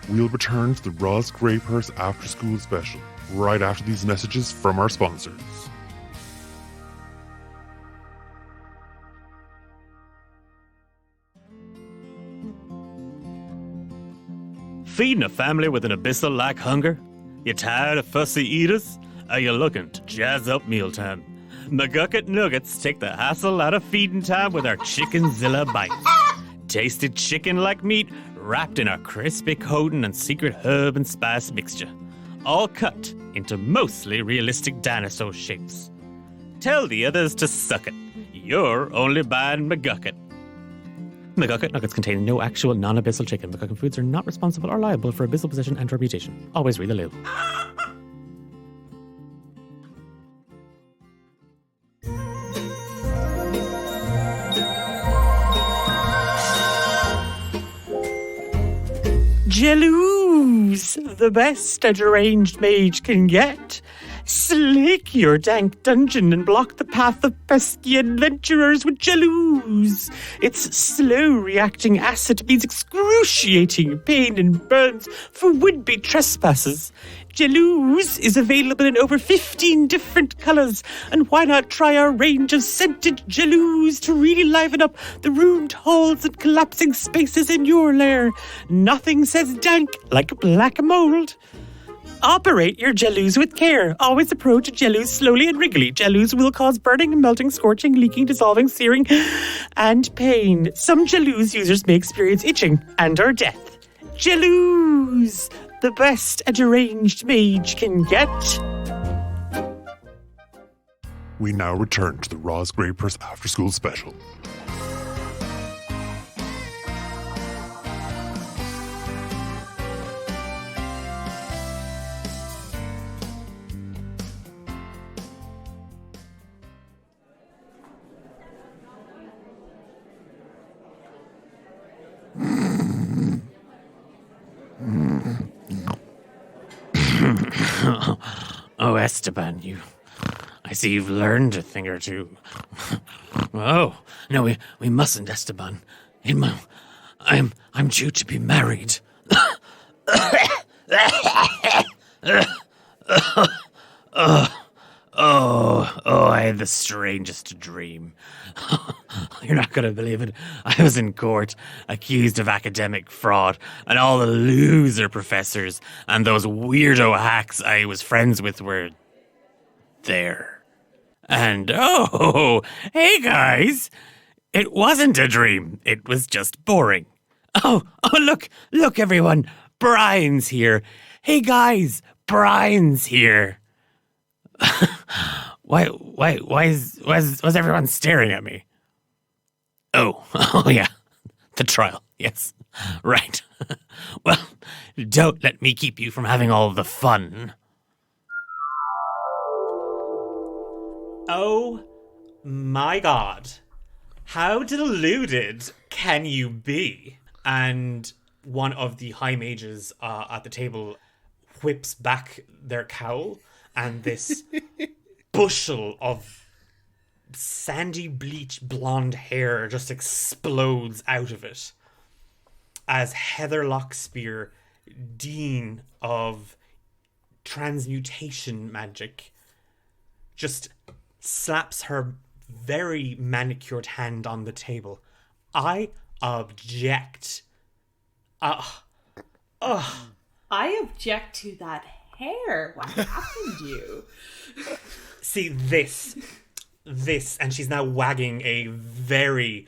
We'll return to the Roz Graypurse After School Special right after these messages from our sponsors. Feeding a family with an abyssal-like hunger? You tired of fussy eaters? Are you looking to jazz up mealtime? McGucket Nuggets take the hassle out of feeding time with our Chickenzilla bites. Tasted chicken-like meat wrapped in our crispy coating and secret herb and spice mixture. All cut into mostly realistic dinosaur shapes. Tell the others to suck it. You're only buying McGucket. McGucket Nuggets contain no actual non-abyssal chicken. McGucket Foods are not responsible or liable for abyssal position and reputation. Always read the label. Jalouse, the best a deranged mage can get. Slake your dank dungeon and block the path of pesky adventurers with Jalouse. Its slow-reacting acid means excruciating pain and burns for would-be trespassers. Jalouse is available in over 15 different colours, and why not try our range of scented Jalouse to really liven up the ruined halls and collapsing spaces in your lair? Nothing says dank like black mould. Operate your Jalouse with care. Always approach a Jalouse slowly and wriggly. Jalouse will cause burning, melting, scorching, leaking, dissolving, searing, and pain. Some Jalouse users may experience itching and or death. Jalouse, the best a deranged mage can get. We now return to the Roz Graypurse After School Special. Oh, Esteban, I see you've learned a thing or two. Oh, no, we mustn't, Esteban. I'm due to be married. I had the strangest dream. You're not going to believe it. I was in court, accused of academic fraud, and all the loser professors and those weirdo hacks I was friends with were there. And hey guys, it wasn't a dream. It was just boring. Oh, look everyone, Brian's here. Hey guys, Brian's here. Was everyone staring at me? Oh yeah, the trial, yes, right. Well, don't let me keep you from having all the fun. Oh my god, how deluded can you be? And one of the high mages at the table whips back their cowl, and this bushel of sandy bleached blonde hair just explodes out of it as Heather Lockspear, Dean of Transmutation Magic, just slaps her very manicured hand on the table. I object. I object to that hair. What happened to you? See, this, and she's now wagging a very,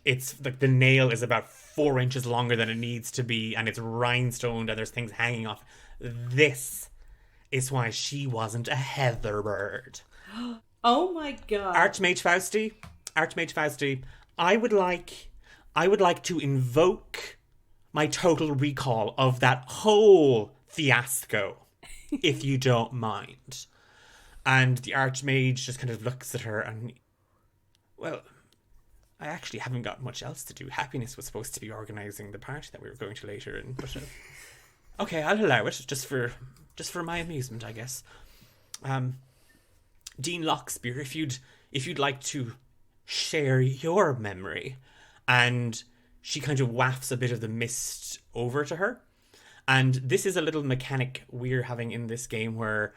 it's like the nail is about 4 inches longer than it needs to be, and it's rhinestoned, and there's things hanging off. This is why she wasn't a heather bird. Oh my god. Archmage Fausti, I would like to invoke my total recall of that whole fiasco, if you don't mind. And the Archmage just kind of looks at her and, well, I actually haven't got much else to do. Happiness was supposed to be organising the party that we were going to later, but okay, I'll allow it just for my amusement, I guess. Dean Lockspear, if you'd like to share your memory. And she kind of wafts a bit of the mist over to her, And this is a little mechanic we're having in this game where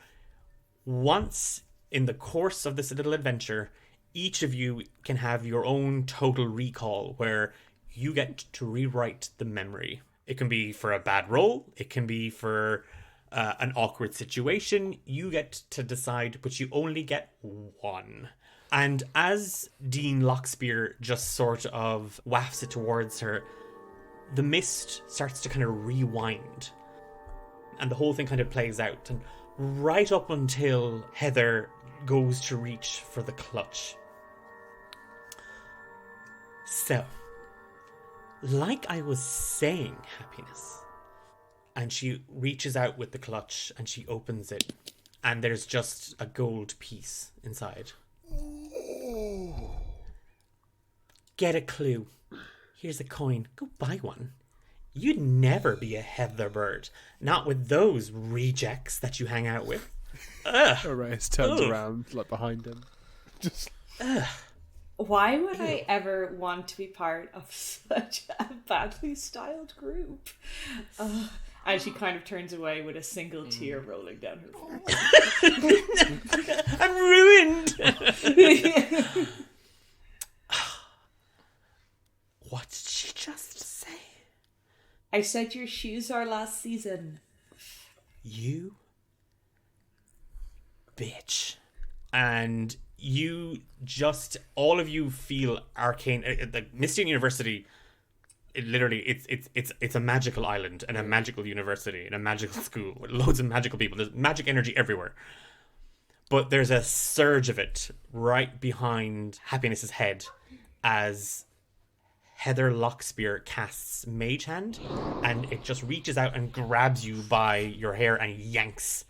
once in the course of this little adventure, each of you can have your own total recall where you get to rewrite the memory. It can be for a bad roll. It can be for an awkward situation. You get to decide, but you only get one. And as Dean Lockspear just sort of wafts it towards her, the mist starts to kind of rewind. And the whole thing kind of plays out. And right up until Heather goes to reach for the clutch. So, like I was saying, Happiness. And she reaches out with the clutch and she opens it. And there's just a gold piece inside. Get a clue. Here's a coin. Go buy one. You'd never be a Heather bird. Not with those rejects that you hang out with. Araeus turns around, like behind him. Just. Why would I ever want to be part of such a badly styled group? And she kind of turns away with a single tear rolling down her face. I'm ruined! What did she just say? I said your shoes are last season. You bitch. And you just, all of you feel arcane. Like Mystian University, it's a magical island and a magical university and a magical school with loads of magical people. There's magic energy everywhere. But there's a surge of it right behind Happiness's head as Heather Lockspear casts Mage Hand, and it just reaches out and grabs you by your hair and yanks.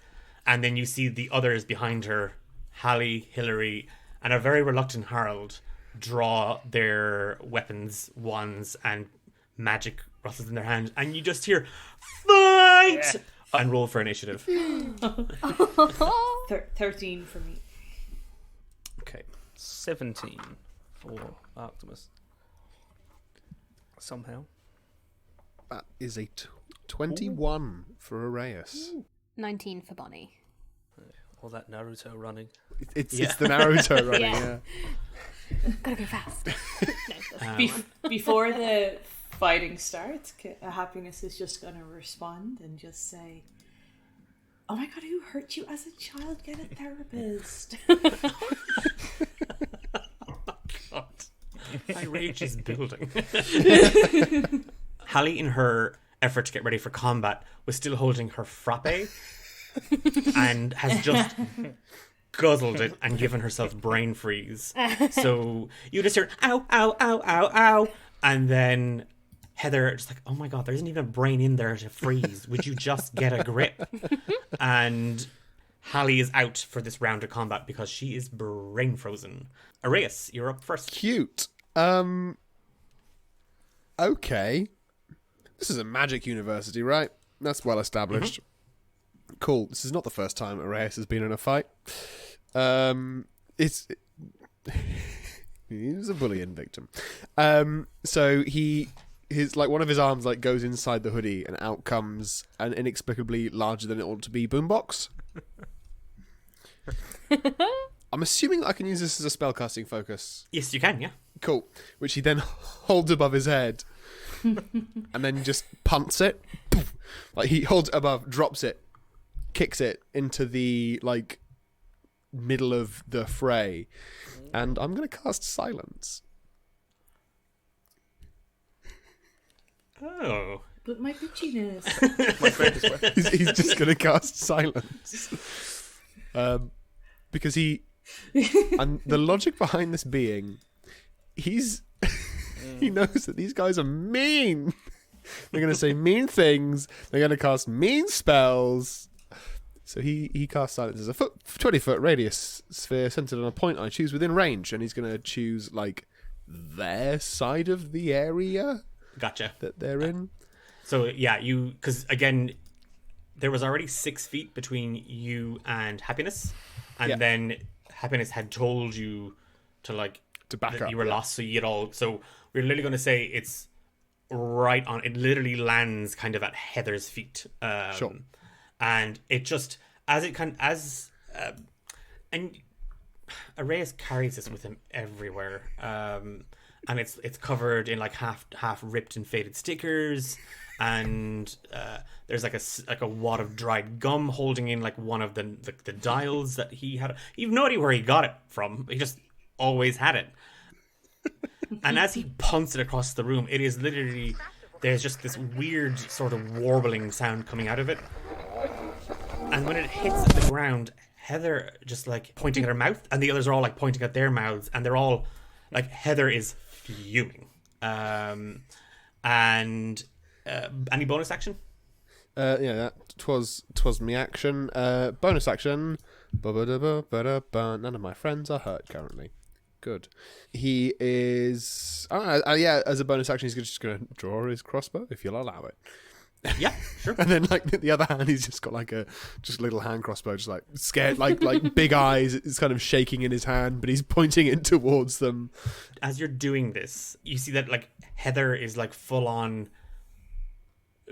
And then you see the others behind her, Hallie, Hillary, and a very reluctant Harold, draw their weapons, wands, and magic rustles in their hands, and you just hear, "Fight!" Yeah. And roll for initiative. 13 for me. Okay, 17 for Arktimus. Somehow. That is a 21 for Araeus. 19 for Bonnie. All that Naruto running. It's the Naruto running, Yeah. Gotta go fast. Before the fighting starts, Happiness is just going to respond and just say, "Oh my god, who hurt you as a child? Get a therapist." God. My rage is building. Hallie, in her effort to get ready for combat, was still holding her frappe and has just guzzled it and given herself brain freeze. So you just hear, "Ow, ow, ow, ow, ow." And then Heather just like, "Oh my god, there isn't even a brain in there to freeze. Would you just get a grip?" And Hallie is out for this round of combat because she is brain frozen. Araeus, you're up first. Cute. Okay. This is a magic university, right? That's well established. Mm-hmm. Cool. This is not the first time Araeus has been in a fight. He's a bullying victim. So his one of his arms goes inside the hoodie and out comes an inexplicably larger than it ought to be boombox. I'm assuming that I can use this as a spellcasting focus. Yes, you can, yeah. Cool. Which he then holds above his head and then just punts it. Like he holds it above, drops it, kicks it into the middle of the fray. And I'm going to cast Silence. Oh. But my bitchiness. My friend is wet. He's just going to cast Silence. Because he... And the logic behind this being, he knows that these guys are mean. They're going to say mean things. They're going to cast mean spells. So he casts Silence as a 20-foot radius sphere centered on a point I choose within range, and he's going to choose their side of the area. Gotcha. That they're in. So yeah, because again, there was already 6 feet between you and Happiness, and then Happiness had told you to back up. You were lost, so you get all. So we're literally going to say it's right on. It literally lands kind of at Heather's feet. Sure. And it just and Araeus carries this with him everywhere. And it's covered in like half ripped and faded stickers, and there's like a wad of dried gum holding in like one of the dials that he had. You've no idea where he got it from. He just always had it. And as he punts it across the room, it is literally, there's just this weird sort of warbling sound coming out of it. And when it hits the ground, Heather just like pointing at her mouth, and the others are all like pointing at their mouths, and they're all like, Heather is fuming. And any bonus action? Yeah, twas me action. Bonus action. None of my friends are hurt currently. Good. He is. As a bonus action, he's just going to draw his crossbow, if you'll allow it. Yeah, sure. And then, like, the other hand, he's just got like a little hand crossbow, just like scared, like big eyes. It's kind of shaking in his hand, but he's pointing it towards them. As you're doing this, you see that like Heather is like full on.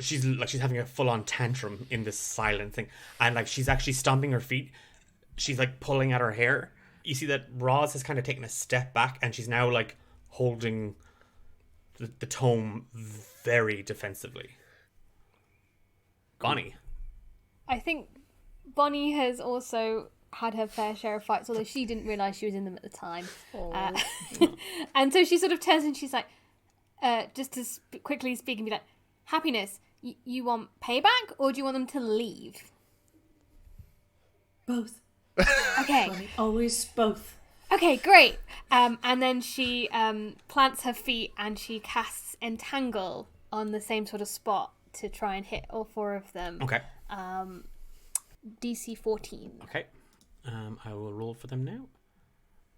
She's having a full on tantrum in this silent thing, and like she's actually stomping her feet. She's like pulling at her hair. You see that Roz has kind of taken a step back, and she's now like holding the tome very defensively. Bonnie. I think Bonnie has also had her fair share of fights, although she didn't realise she was in them at the time. And so she sort of turns and she's like, just to quickly speak and be like, Happiness, you want payback or do you want them to leave? Both. Okay. Bonnie, always both. Okay, great. And then she plants her feet and she casts Entangle on the same sort of spot to try and hit all four of them. Okay. DC 14. Okay. I will roll for them now.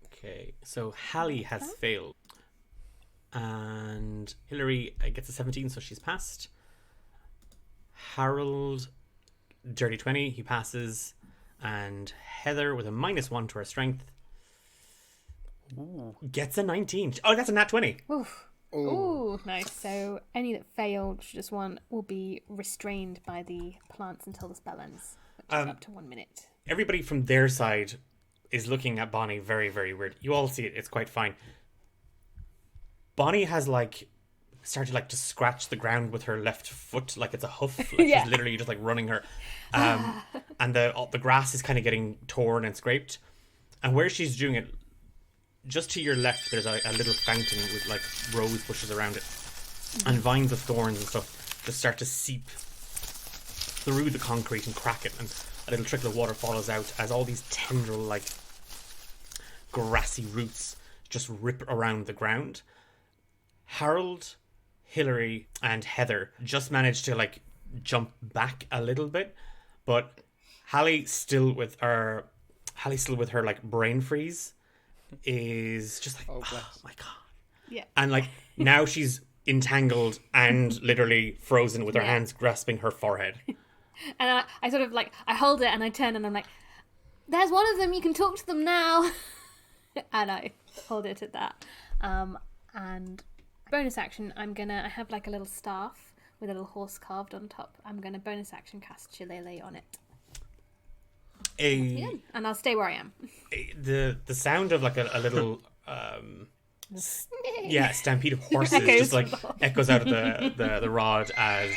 Okay. So Hallie has failed. And Hillary gets a 17, so she's passed. Harold, dirty 20, he passes. And Heather, with a -1 to her strength, gets a 19. Oh, that's a nat 20. Oof. Ooh, nice. So any that failed, just one, will be restrained by the plants until the spell ends, which is up to 1 minute. Everybody from their side is looking at Bonnie very, very weird. You all see it. It's quite fine. Bonnie has like started like to scratch the ground with her left foot like it's a hoof. Like Yeah. She's literally just like running her. And the grass is kind of getting torn and scraped. And where she's doing it, just to your left, there's a little fountain with like rose bushes around it. And vines of thorns and stuff just start to seep through the concrete and crack it. And a little trickle of water follows out as all these tendril like grassy roots just rip around the ground. Harold, Hillary, and Heather just managed to like jump back a little bit, but Hallie still with her like brain freeze is just like, oh my god. Yeah. And like now she's entangled and literally frozen with her hands grasping her forehead. And I sort of like, I hold it and I turn and I'm like, there's one of them, you can talk to them now. And I hold it at that. And bonus action, I have like a little staff with a little horse carved on top. I'm going to bonus action cast Shillelagh on it. And I'll stay where I am. The sound of like a little stampede of horses just like echoes out of the rod as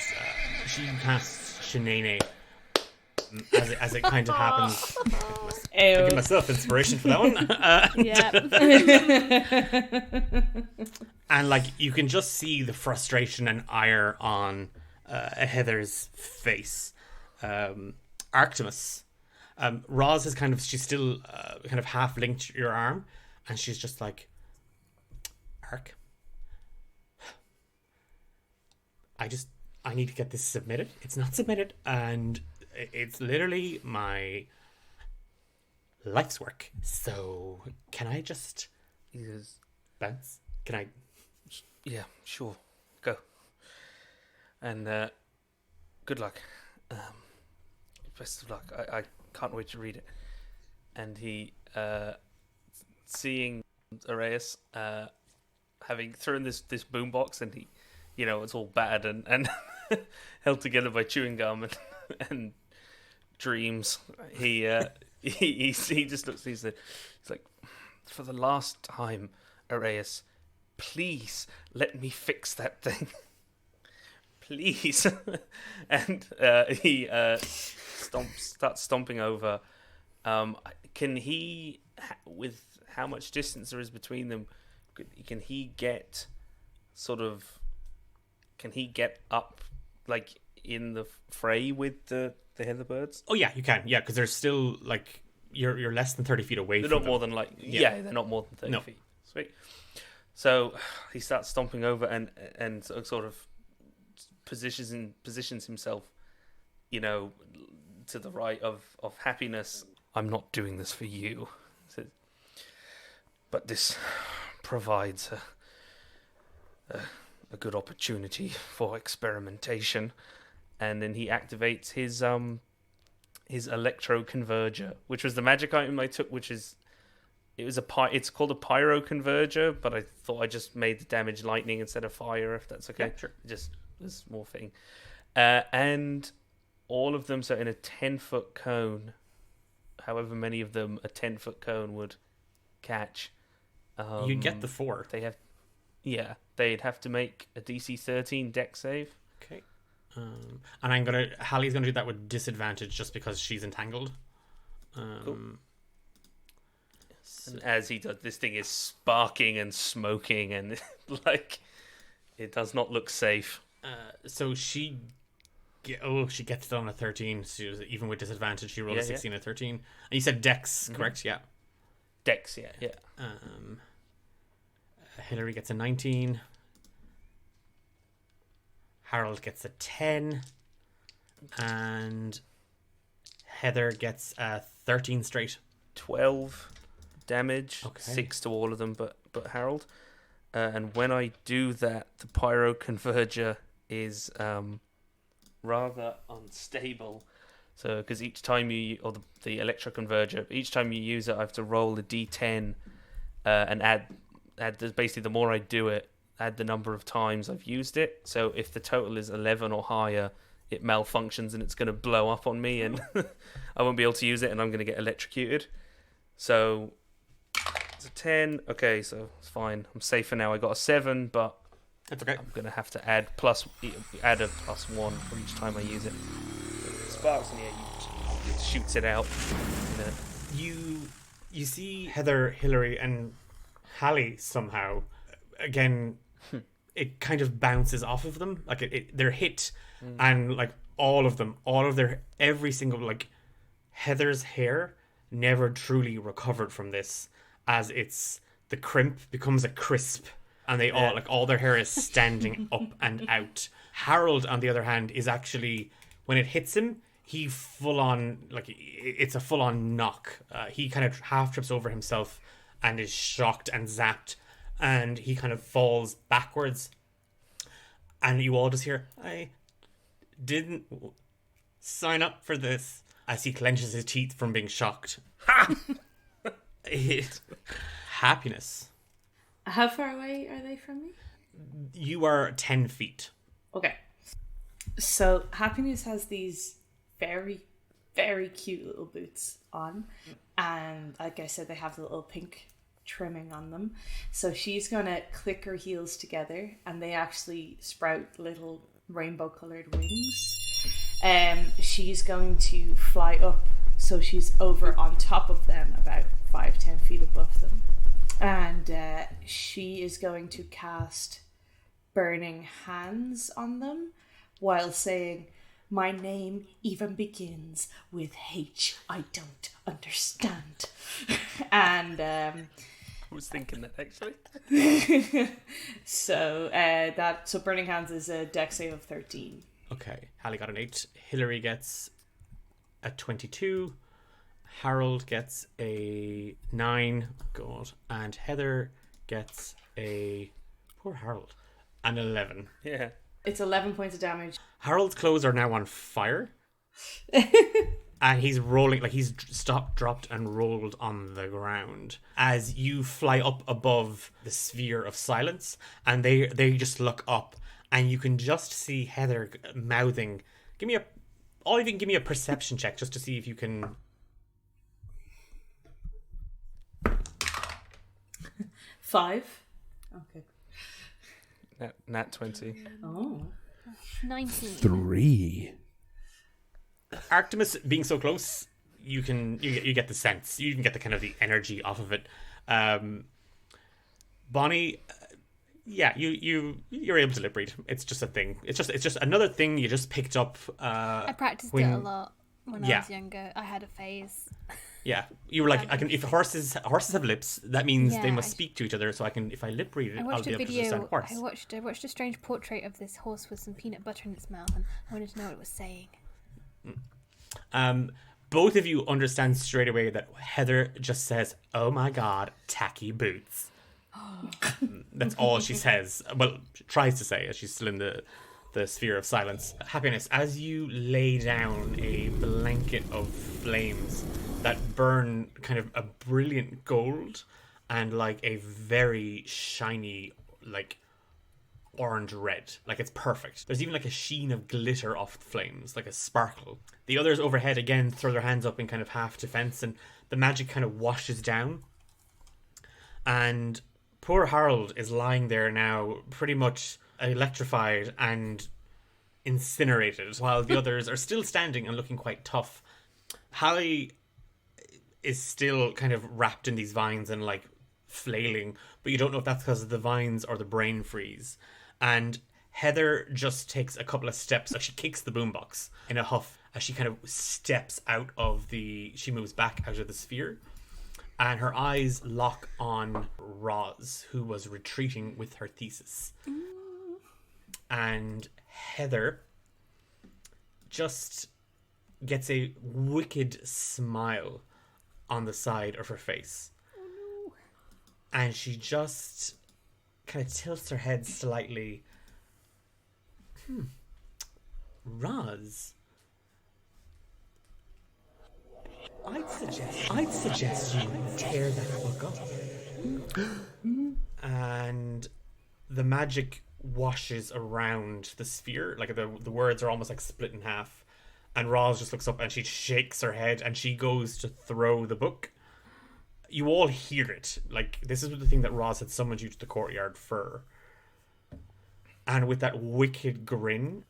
she casts Shenane as it kind of happens. I give myself inspiration for that one. And like you can just see the frustration and ire on Heather's face. Arktimus. Roz is she's still kind of half linked your arm, and she's just like, Ark, I need to get this submitted. It's not submitted, and it's literally my life's work. So can I just bounce? Can I? Yeah, sure. Go. And good luck. Best of luck. I can't wait to read it. And he, seeing Araeus having thrown this boombox, and he it's all battered and held together by chewing gum and dreams. He just looks. He's like, for the last time, Araeus, please let me fix that thing. Please. And he starts stomping over. Can he, with how much distance there is between them, can he get up like in the fray with the heatherbirds? Oh yeah, you can. Yeah, because there's still like you're less than 30 feet away. They're from not them. more than they're not more than 30 feet. Sweet. So he starts stomping over and sort of positions himself, to the right of happiness. I'm not doing this for you, but this provides a good opportunity for experimentation. And then he activates his electro converger, which was the magic item I took, it's called a pyro converger, but I thought I just made the damage lightning instead of fire, if that's okay. Yeah, sure. It just was more fitting. And all of them, so in a 10-foot cone, however many of them a 10-foot cone would catch. You'd get the 4. They'd have to make a DC 13 dex save. Okay. And Hallie's gonna do that with disadvantage just because she's entangled. Cool. And as he does, this thing is sparking and smoking, and like it does not look safe. So she gets it on a 13. So even with disadvantage, she rolled a 16 and a 13. And you said Dex, correct? Yeah. Dex, yeah. Hillary gets a 19. Harold gets a 10. And Heather gets a 13 straight. 12 damage. Okay. 6 to all of them, but Harold. And when I do that, the pyro converger is rather unstable. So, because each time the electro converger, each time you use it, I have to roll a d10 and add basically the more I do it, add the number of times I've used it. So if the total is 11 or higher, it malfunctions and it's going to blow up on me, and I won't be able to use it, and I'm going to get electrocuted. So it's a 10. Okay, so it's fine. I'm safe for now. I got a 7, but That's okay. I'm going to have to add a +1 for each time I use it. So it sparks, and it shoots it out. You see Heather, Hillary, and Hallie somehow. Again, it kind of bounces off of them. Like they're hit, and like every single, like, Heather's hair never truly recovered from this, as the crimp becomes a crisp, and they all their hair is standing up and out. Harold, on the other hand, is actually, when it hits him, he full on, like, it's a full on knock. He kind of half trips over himself and is shocked and zapped, and he kind of falls backwards. And you all just hear, "I didn't sign up for this," as he clenches his teeth from being shocked. Happiness. How far away are they from me? You are 10 feet. Okay. So Happiness has these very, very cute little boots on. And like I said, they have the little pink trimming on them. So she's going to click her heels together, and they actually sprout little rainbow coloured wings. She's going to fly up, so she's over on top of them, about 5-10 feet above them. And she is going to cast Burning Hands on them while saying, "My name even begins with H. I don't understand." And I was thinking that, actually. So Burning Hands is a dex save of 13. Okay, Hallie got an 8. Hillary gets a 22. Harold gets a 9. God. And Heather gets poor Harold, an 11. Yeah. It's 11 points of damage. Harold's clothes are now on fire. And he's rolling, like he's stopped, dropped, and rolled on the ground as you fly up above the sphere of silence. And they just look up, and you can just see Heather mouthing. Give me a perception check just to see if you can. 5. Okay. Nat 20. Oh. 19. 3. Arktimus being so close, you get the sense, you can get the kind of the energy off of it. Bonnie, yeah, you're able to lip read. It's just a thing. It's just another thing you just picked up. I practiced it a lot when I was younger. I had a phase. Yeah, you were like, if horses have lips, that means they must speak to each other. So if I lip read it, I'll be able to understand horse. I watched a strange portrait of this horse with some peanut butter in its mouth, and I wanted to know what it was saying. Both of you understand straight away that Heather just says, "Oh my God, tacky boots." That's all she says. Well, she tries to say as she's still in the sphere of silence. Happiness, as you lay down a blanket of flames that burn kind of a brilliant gold and like a very shiny, like orange red. Like it's perfect. There's even like a sheen of glitter off the flames, like a sparkle. The others overhead again throw their hands up in kind of half defense, and the magic kind of washes down. And poor Harold is lying there now, pretty much electrified and incinerated, while the others are still standing and looking quite tough. Hallie is still kind of wrapped in these vines and like flailing, but you don't know if that's because of the vines or the brain freeze. And Heather just takes a couple of steps, like she kicks the boombox in a huff as she kind of steps out of she moves back out of the sphere. And her eyes lock on Roz, who was retreating with her thesis. And Heather just gets a wicked smile on the side of her face. And she just kind of tilts her head slightly. Roz, I'd suggest you tear that book up. And the magic washes around the sphere. Like the words are almost like split in half. And Roz just looks up and she shakes her head and she goes to throw the book. You all hear it. Like, this is the thing that Roz had summoned you to the courtyard for. And with that wicked grin,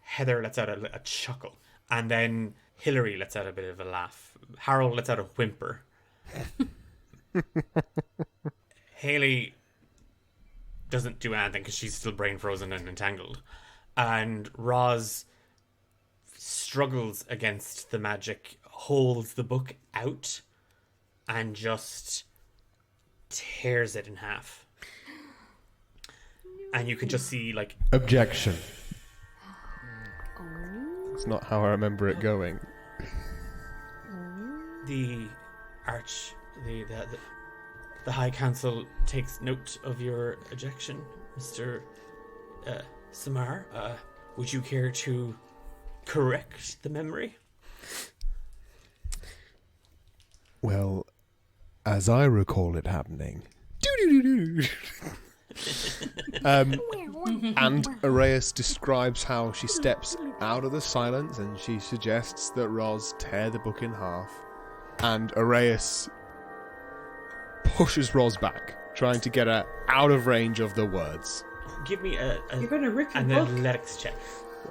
Heather lets out a chuckle. And then Hillary lets out a bit of a laugh. Harold lets out a whimper. Haley doesn't do anything because she's still brain frozen and entangled. And Roz struggles against the magic, holds the book out, and just tears it in half. And you can just see, like... Objection. It's not how I remember it going. The High Council takes note of your ejection, Mr. Simmar. Would you care to correct the memory? Well, as I recall it happening... and Araeus describes how she steps out of the silence and she suggests that Roz tear the book in half. And Araeus pushes Roz back, trying to get her out of range of the words. Give me You're going to rip the an book. athletics check.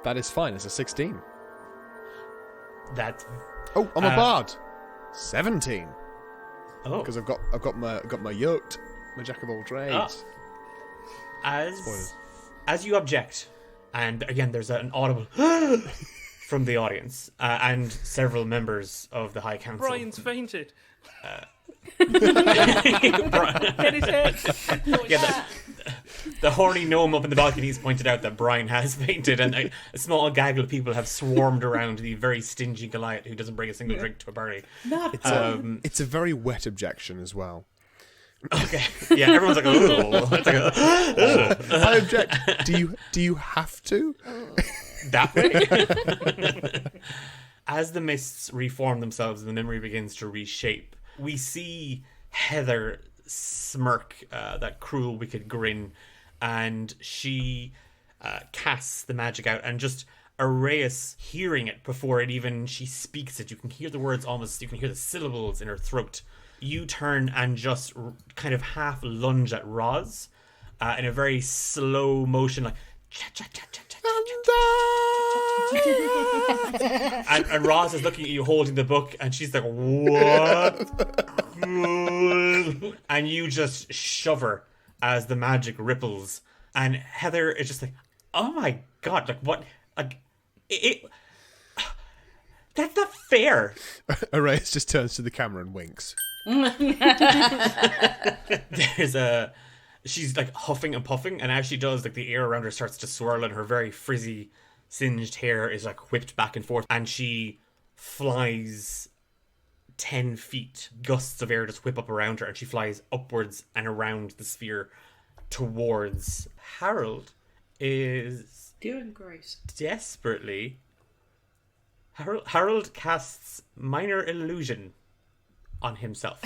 That is fine, it's a 16. That's... Oh, I'm a bard! 17. Oh. Because I've got my yoked, my jack of all trades. As you object, and again there's an audible from the audience and several members of the High Council. Brian's fainted. Get his head. Yeah, the horny gnome up in the balconies pointed out that Brian has fainted, and a small gaggle of people have swarmed around the very stingy Goliath who doesn't bring a single drink to a party. It's a very wet objection as well. Okay. Yeah, everyone's like, oh. It's like, I object. Do you have to? That way? As the mists reform themselves and the memory begins to reshape, we see Heather smirk that cruel, wicked grin and she casts the magic out, and just Araeus hearing it before she speaks it. You can hear the words almost, you can hear the syllables in her throat. You turn and just kind of half lunge at Roz in a very slow motion, like and Roz is looking at you holding the book, and she's like, what? And you just shove her as the magic ripples, and Heather is just like, oh my god, like what, like it that's not fair. Araeus just turns to the camera and winks. She's like huffing and puffing, and as she does, like the air around her starts to swirl, and her very frizzy singed hair is like whipped back and forth, and she flies 10 feet. Gusts of air just whip up around her, and she flies upwards and around the sphere towards Harold. Is doing great. Desperately. Harold casts minor illusion on himself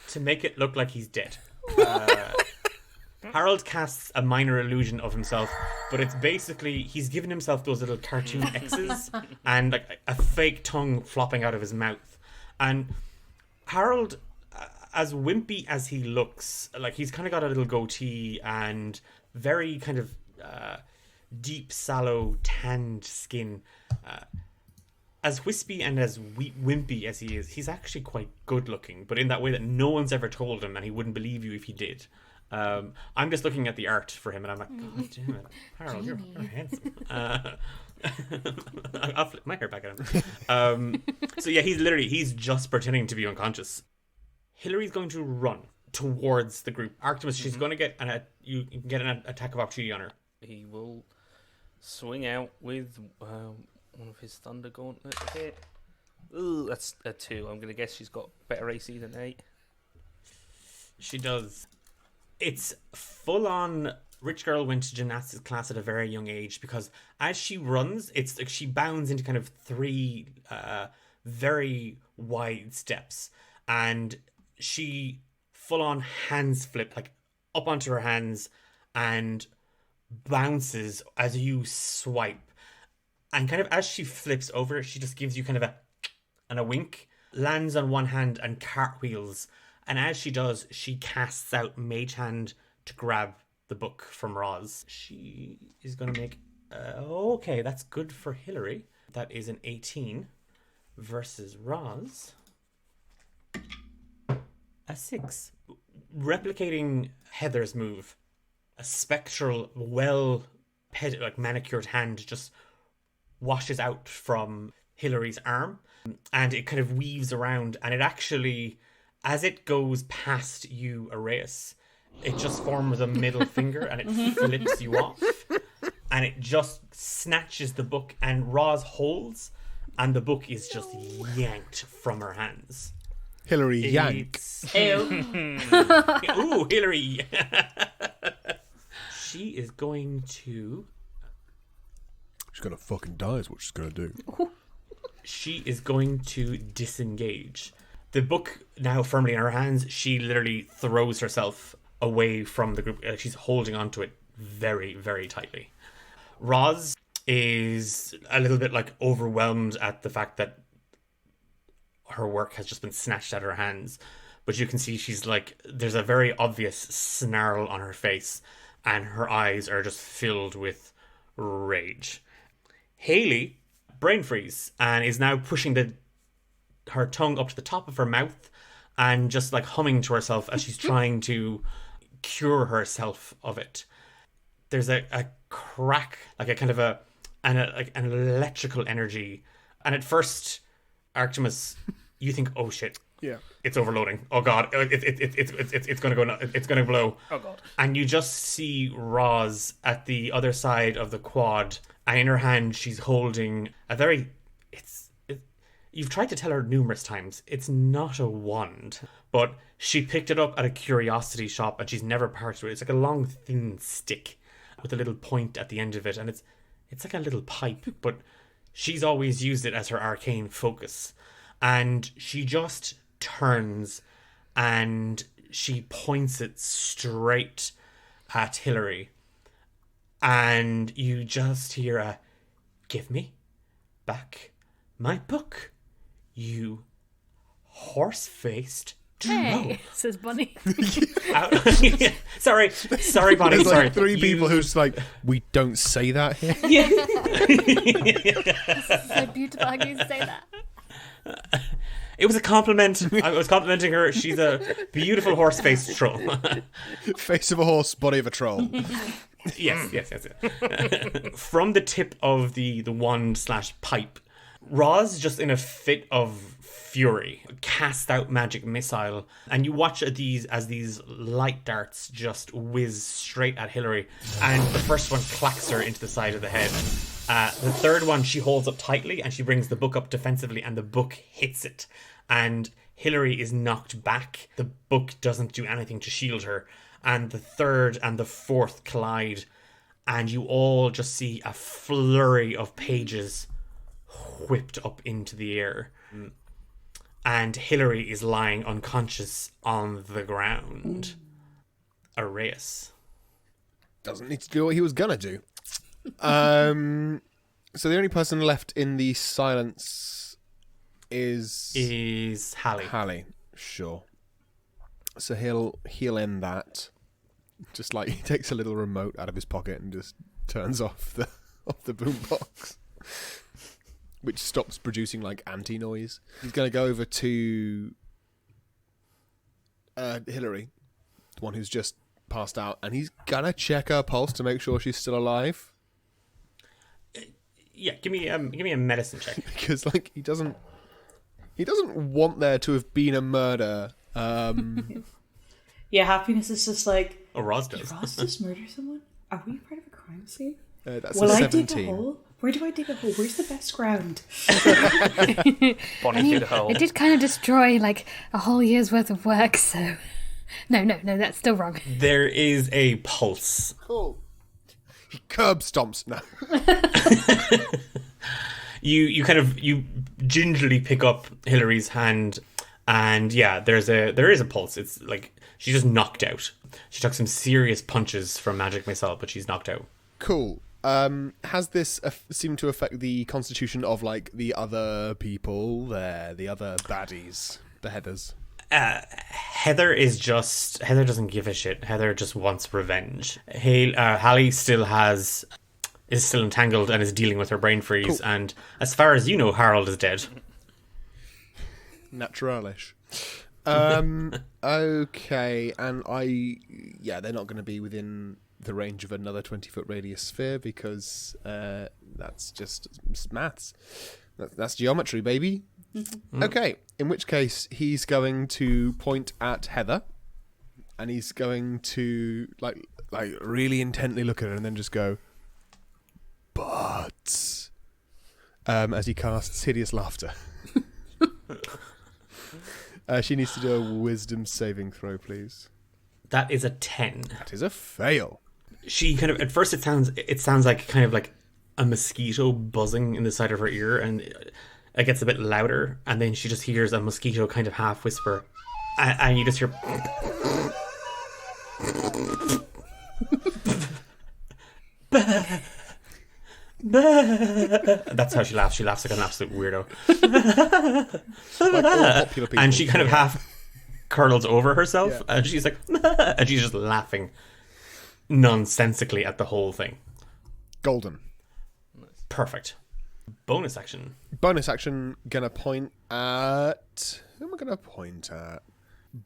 to make it look like he's dead. Harold casts a minor illusion of himself, but it's basically he's given himself those little cartoon X's and like a fake tongue flopping out of his mouth. And Harold, as wimpy as he looks, like he's kind of got a little goatee and very kind of deep, sallow, tanned skin. As wispy and as wimpy as he is, he's actually quite good looking, but in that way that no one's ever told him, and he wouldn't believe you if he did. I'm just looking at the art for him, and I'm like, God damn it, Harold, you're handsome. I'll flip my hair back at him. So yeah, he's just pretending to be unconscious. Hillary's going to run towards the group. Arktimus, she's going to get you can get an attack of opportunity on her. He will swing out with one of his Thunder Gauntlet here. Ooh, that's a 2. I'm going to guess she's got better AC than 8. She does. It's full on. Rich girl went to gymnastics class at a very young age, because as she runs, it's like she bounds into kind of 3 very wide steps, and she full on hands flip, like up onto her hands, and bounces as you swipe. And kind of as she flips over, she just gives you kind of a wink, lands on one hand and cartwheels. And as she does, she casts out Mage Hand to grab the book from Roz. She is going to make... okay, that's good for Hillary. That is an 18 versus Roz. A 6. Replicating Heather's move, a spectral, manicured hand just washes out from Hillary's arm, and it kind of weaves around, and it actually, as it goes past you, Araeus, it just forms a middle finger, and it flips you off, and it just snatches the book, and Roz holds, and the book is just yanked from her hands. Hillary, yank. Ooh, Hillary. She is going to... She's gonna fucking die is what she's gonna do. She is going to disengage. The book now firmly in her hands, she literally throws herself away from the group. She's holding onto it very, very tightly. Roz is a little bit like overwhelmed at the fact that her work has just been snatched out of her hands. But you can see she's like, there's a very obvious snarl on her face, and her eyes are just filled with rage. Haley, brain freeze, and is now pushing her tongue up to the top of her mouth and just like humming to herself as she's trying to cure herself of it. There's a crack, like a kind of an electrical energy, and at first, Arktimus, you think, oh shit, yeah, it's overloading. Oh god, it's gonna go. It's gonna blow. Oh god! And you just see Roz at the other side of the quad, and in her hand she's holding a very. You've tried to tell her numerous times it's not a wand, but she picked it up at a curiosity shop, and she's never parted with it. It's like a long, thin stick with a little point at the end of it, and it's like a little pipe, but she's always used it as her arcane focus. And she just turns, and she points it straight at Hillary. And you just hear a, "Give me back my book, you horse-faced troll." Hey, says Bunny. Sorry, Bonnie. There's Sorry. like three people who's like, we don't say that here. It's so beautiful how you say that. It was a compliment. I was complimenting her. She's a beautiful horse-faced troll. Face of a horse, body of a troll. Yes. From the tip of the wand/pipe, Roz, just in a fit of fury, cast out magic missile, and you watch as these light darts just whiz straight at Hillary, and the first one clacks her into the side of the head. The third one she holds up tightly, and she brings the book up defensively, and the book hits it, and Hillary is knocked back. The book doesn't do anything to shield her, and the third and the fourth collide, and you all just see a flurry of pages whipped up into the air. And Hillary is lying unconscious on the ground. Araeus. Doesn't need to do what he was gonna do. So the only person left in the silence is Hallie. Sure. So he'll end that. Just like he takes a little remote out of his pocket and just turns off the boombox, which stops producing like anti-noise. He's gonna go over to Hillary, the one who's just passed out, and he's gonna check her pulse to make sure she's still alive. Yeah, give me a medicine check. Because like he doesn't want there to have been a murder. Yeah, Happiness is just like, Oh, Roz does. did Roz just murder someone? Are we part of a crime scene? That's Will a I dig 17. a hole? Where do I dig a hole? Where's the best ground? Bonnie did a hole. It did kind of destroy like a whole year's worth of work, so no, that's still wrong. There is a pulse. Cool. He curb stomps. No. You gingerly pick up Hillary's hand, and yeah, there is a pulse. It's like she's just knocked out. She took some serious punches from magic missile, but she's knocked out. Cool. Has this seemed to affect the constitution of like the other people there, the other baddies, the Heathers? Heather doesn't give a shit. Heather just wants revenge. Hallie is still entangled and is dealing with her brain freeze. Cool. And as far as you know, Harold is dead. Naturalish. Okay, and they're not going to be within the range of another 20-foot radius sphere because that's just maths. That's geometry, baby. Mm-hmm. Okay, in which case he's going to point at Heather, and he's going to like really intently look at her and then just go, "But," as he casts hideous laughter. She needs to do a wisdom saving throw, please. That is a 10. That is a fail. She kind of, at first it sounds like kind of like a mosquito buzzing in the side of her ear, and it gets a bit louder, and then she just hears a mosquito kind of half whisper, and you just hear that's how she laughs. She laughs like an absolute weirdo. Like all popular people. And she kind of half curls over herself, and she's like, and she's just laughing nonsensically at the whole thing. Golden. Perfect. Bonus action. Bonus action, gonna point at... Who am I gonna point at?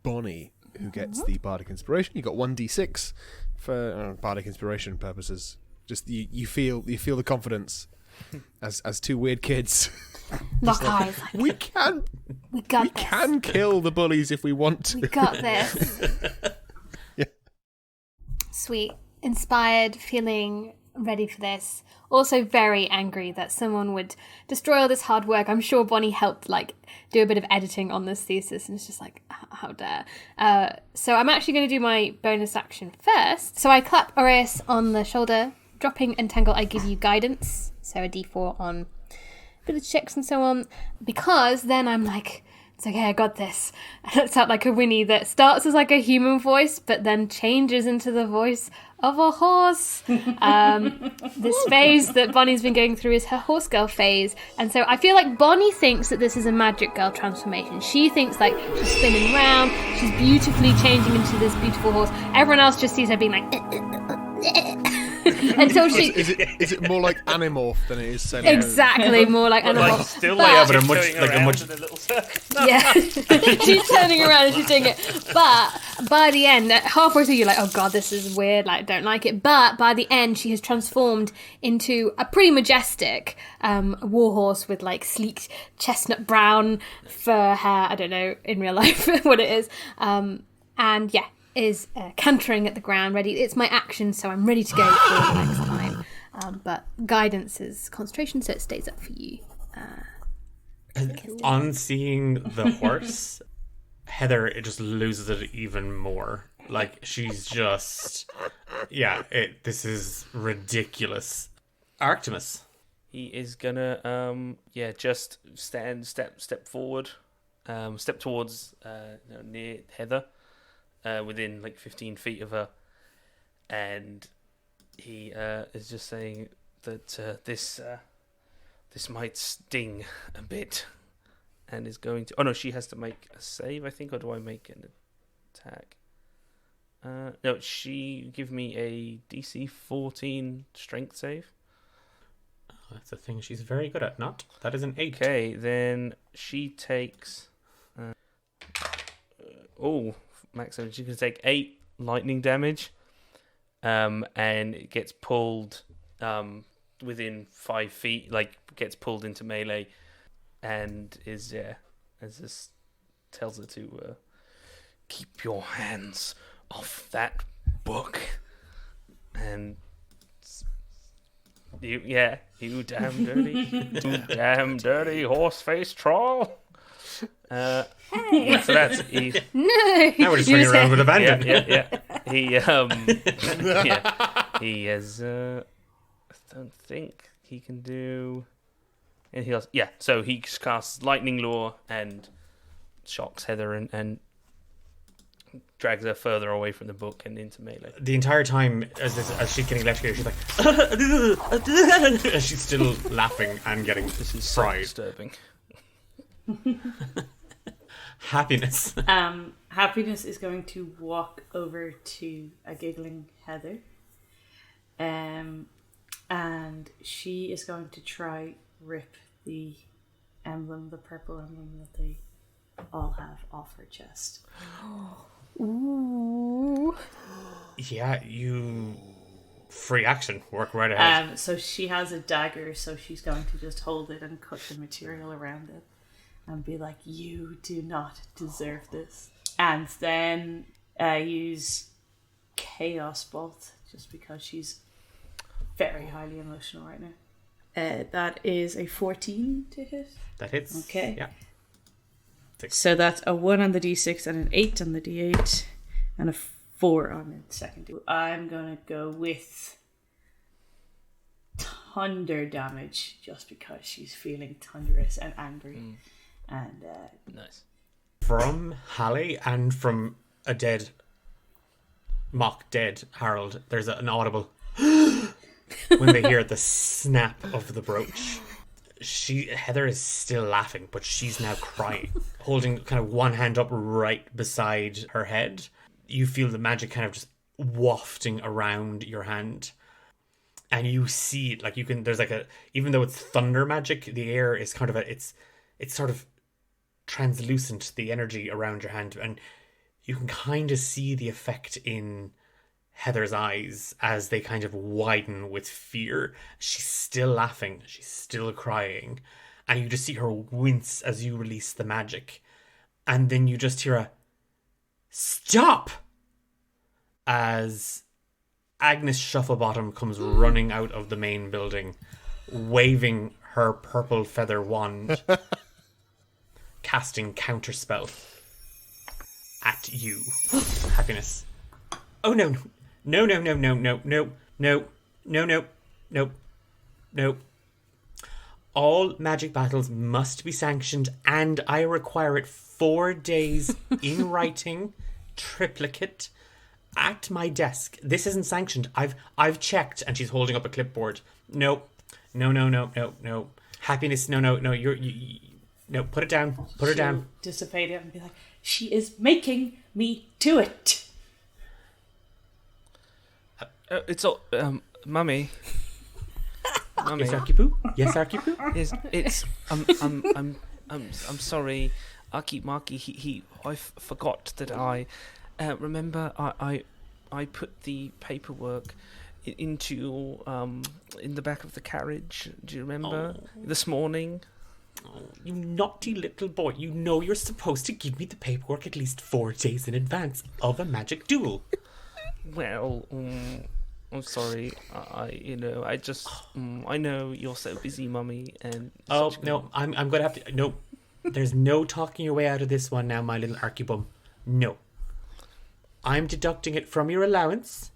Bonnie, who gets the Bardic Inspiration. You got 1d6 for Bardic Inspiration purposes. Just you feel the confidence as two weird kids. Lock eyes. We got can kill the bullies if we want to. We got this. Yeah. Sweet. Inspired, feeling ready for this. Also very angry that someone would destroy all this hard work. I'm sure Bonnie helped do a bit of editing on this thesis, and it's just like, how dare. So I'm actually going to do my bonus action first. So I clap Araeus on the shoulder. Dropping Entangle, I give you guidance. So a d4 on village checks and so on. Because then I'm like, It's okay, I got this. And it's out like a whinny that starts as like a human voice, but then changes into the voice of a horse. This phase that Bonnie's been going through is her horse girl phase. And so I feel like Bonnie thinks that this is a magic girl transformation. She thinks like she's spinning around, she's beautifully changing into this beautiful horse. Everyone else just sees her being like... until she... Is it more like Animorph than it is Sailor? Exactly, more like Animorph. Like, still But- like, but a much- tiptoeing like a around much- in a little circle. Yeah, she's turning around and she's doing it. But by the end, halfway through, you're like, oh god, this is weird, like, don't like it. But by the end, she has transformed into a pretty majestic warhorse with like sleek chestnut brown fur hair. I don't know in real life what it is. And yeah, is cantering at the ground, ready. It's my action, so I'm ready to go for the next time. But guidance is concentration, so it stays up for you. On seeing the horse, Heather, it just loses it even more. Like, she's just... Yeah, this is ridiculous. Arktimus. He is gonna, just step forward, step towards, near Heather, within like 15 feet of her, and he is just saying that this might sting a bit, and is going to. Oh no, she has to make a save, I think, or do I make an attack? No, she give me a DC 14 strength save. That's a thing she's very good at, not? That is an 8. Okay, then she takes... max damage. She's going to take 8 lightning damage. And it gets pulled within 5 feet, like, gets pulled into melee. And as this tells her to keep your hands off that book. And... You damn dirty horse-faced troll. Hey. So that's he. No. Now we're just running around with abandon. Yeah. He he has. I don't think he can do anything else. Yeah, so he casts lightning lure and shocks Heather and drags her further away from the book and into melee. The entire time, as she's getting electrocuted, she's like... as she's still laughing and getting So fried. disturbing. Happiness. Happiness is going to walk over to a giggling Heather. And she is going to try rip the emblem, the purple emblem that they all have, off her chest. Ooh. Yeah, you... Free action. Work right ahead. So she has a dagger, so she's going to just hold it and cut the material around it and be like, you do not deserve this. And then use Chaos Bolt, just because she's very highly emotional right now. That is a 14 to hit. That hits. Okay. Yeah. So that's a 1 on the d6 and an 8 on the d8 and a 4 on the second. I'm going to go with thunder damage just because she's feeling thunderous and angry. And Nice. From Hallie and from a mock dead Harold, there's an audible when they hear the snap of the brooch. Heather is still laughing, but she's now crying, holding kind of one hand up right beside her head. You feel the magic kind of just wafting around your hand, and you see it, like you can. There's like even though it's thunder magic, the air is kind of it's sort of translucent, the energy around your hand, and you can kind of see the effect in Heather's eyes as they kind of widen with fear. She's still laughing, she's still crying, and you just see her wince as you release the magic, and then you just hear a stop as Agnes Shufflebawtam comes running out of the main building, waving her purple feather wand, casting counterspell at you. Happiness. Oh no. No. All magic battles must be sanctioned, and I require it 4 days in writing, triplicate, at my desk. This isn't sanctioned. I've checked, and she's holding up a clipboard. No. Happiness, no. No, put it down. Put her down. Dissipate it and be like, she is making me do it. It's all, Mummy. Mummy. Yes, Arkipoo? Yes, Arkipoo? It's I'm sorry, Arky Marky. I forgot that I remember I put the paperwork into in the back of the carriage. Do you remember this morning? Oh, you naughty little boy! You know you're supposed to give me the paperwork at least 4 days in advance of a magic duel. Well, I'm sorry. I just I know you're so busy, Mummy, and no, I'm gonna have to. No, there's no talking your way out of this one now, my little Arkybum. No, I'm deducting it from your allowance,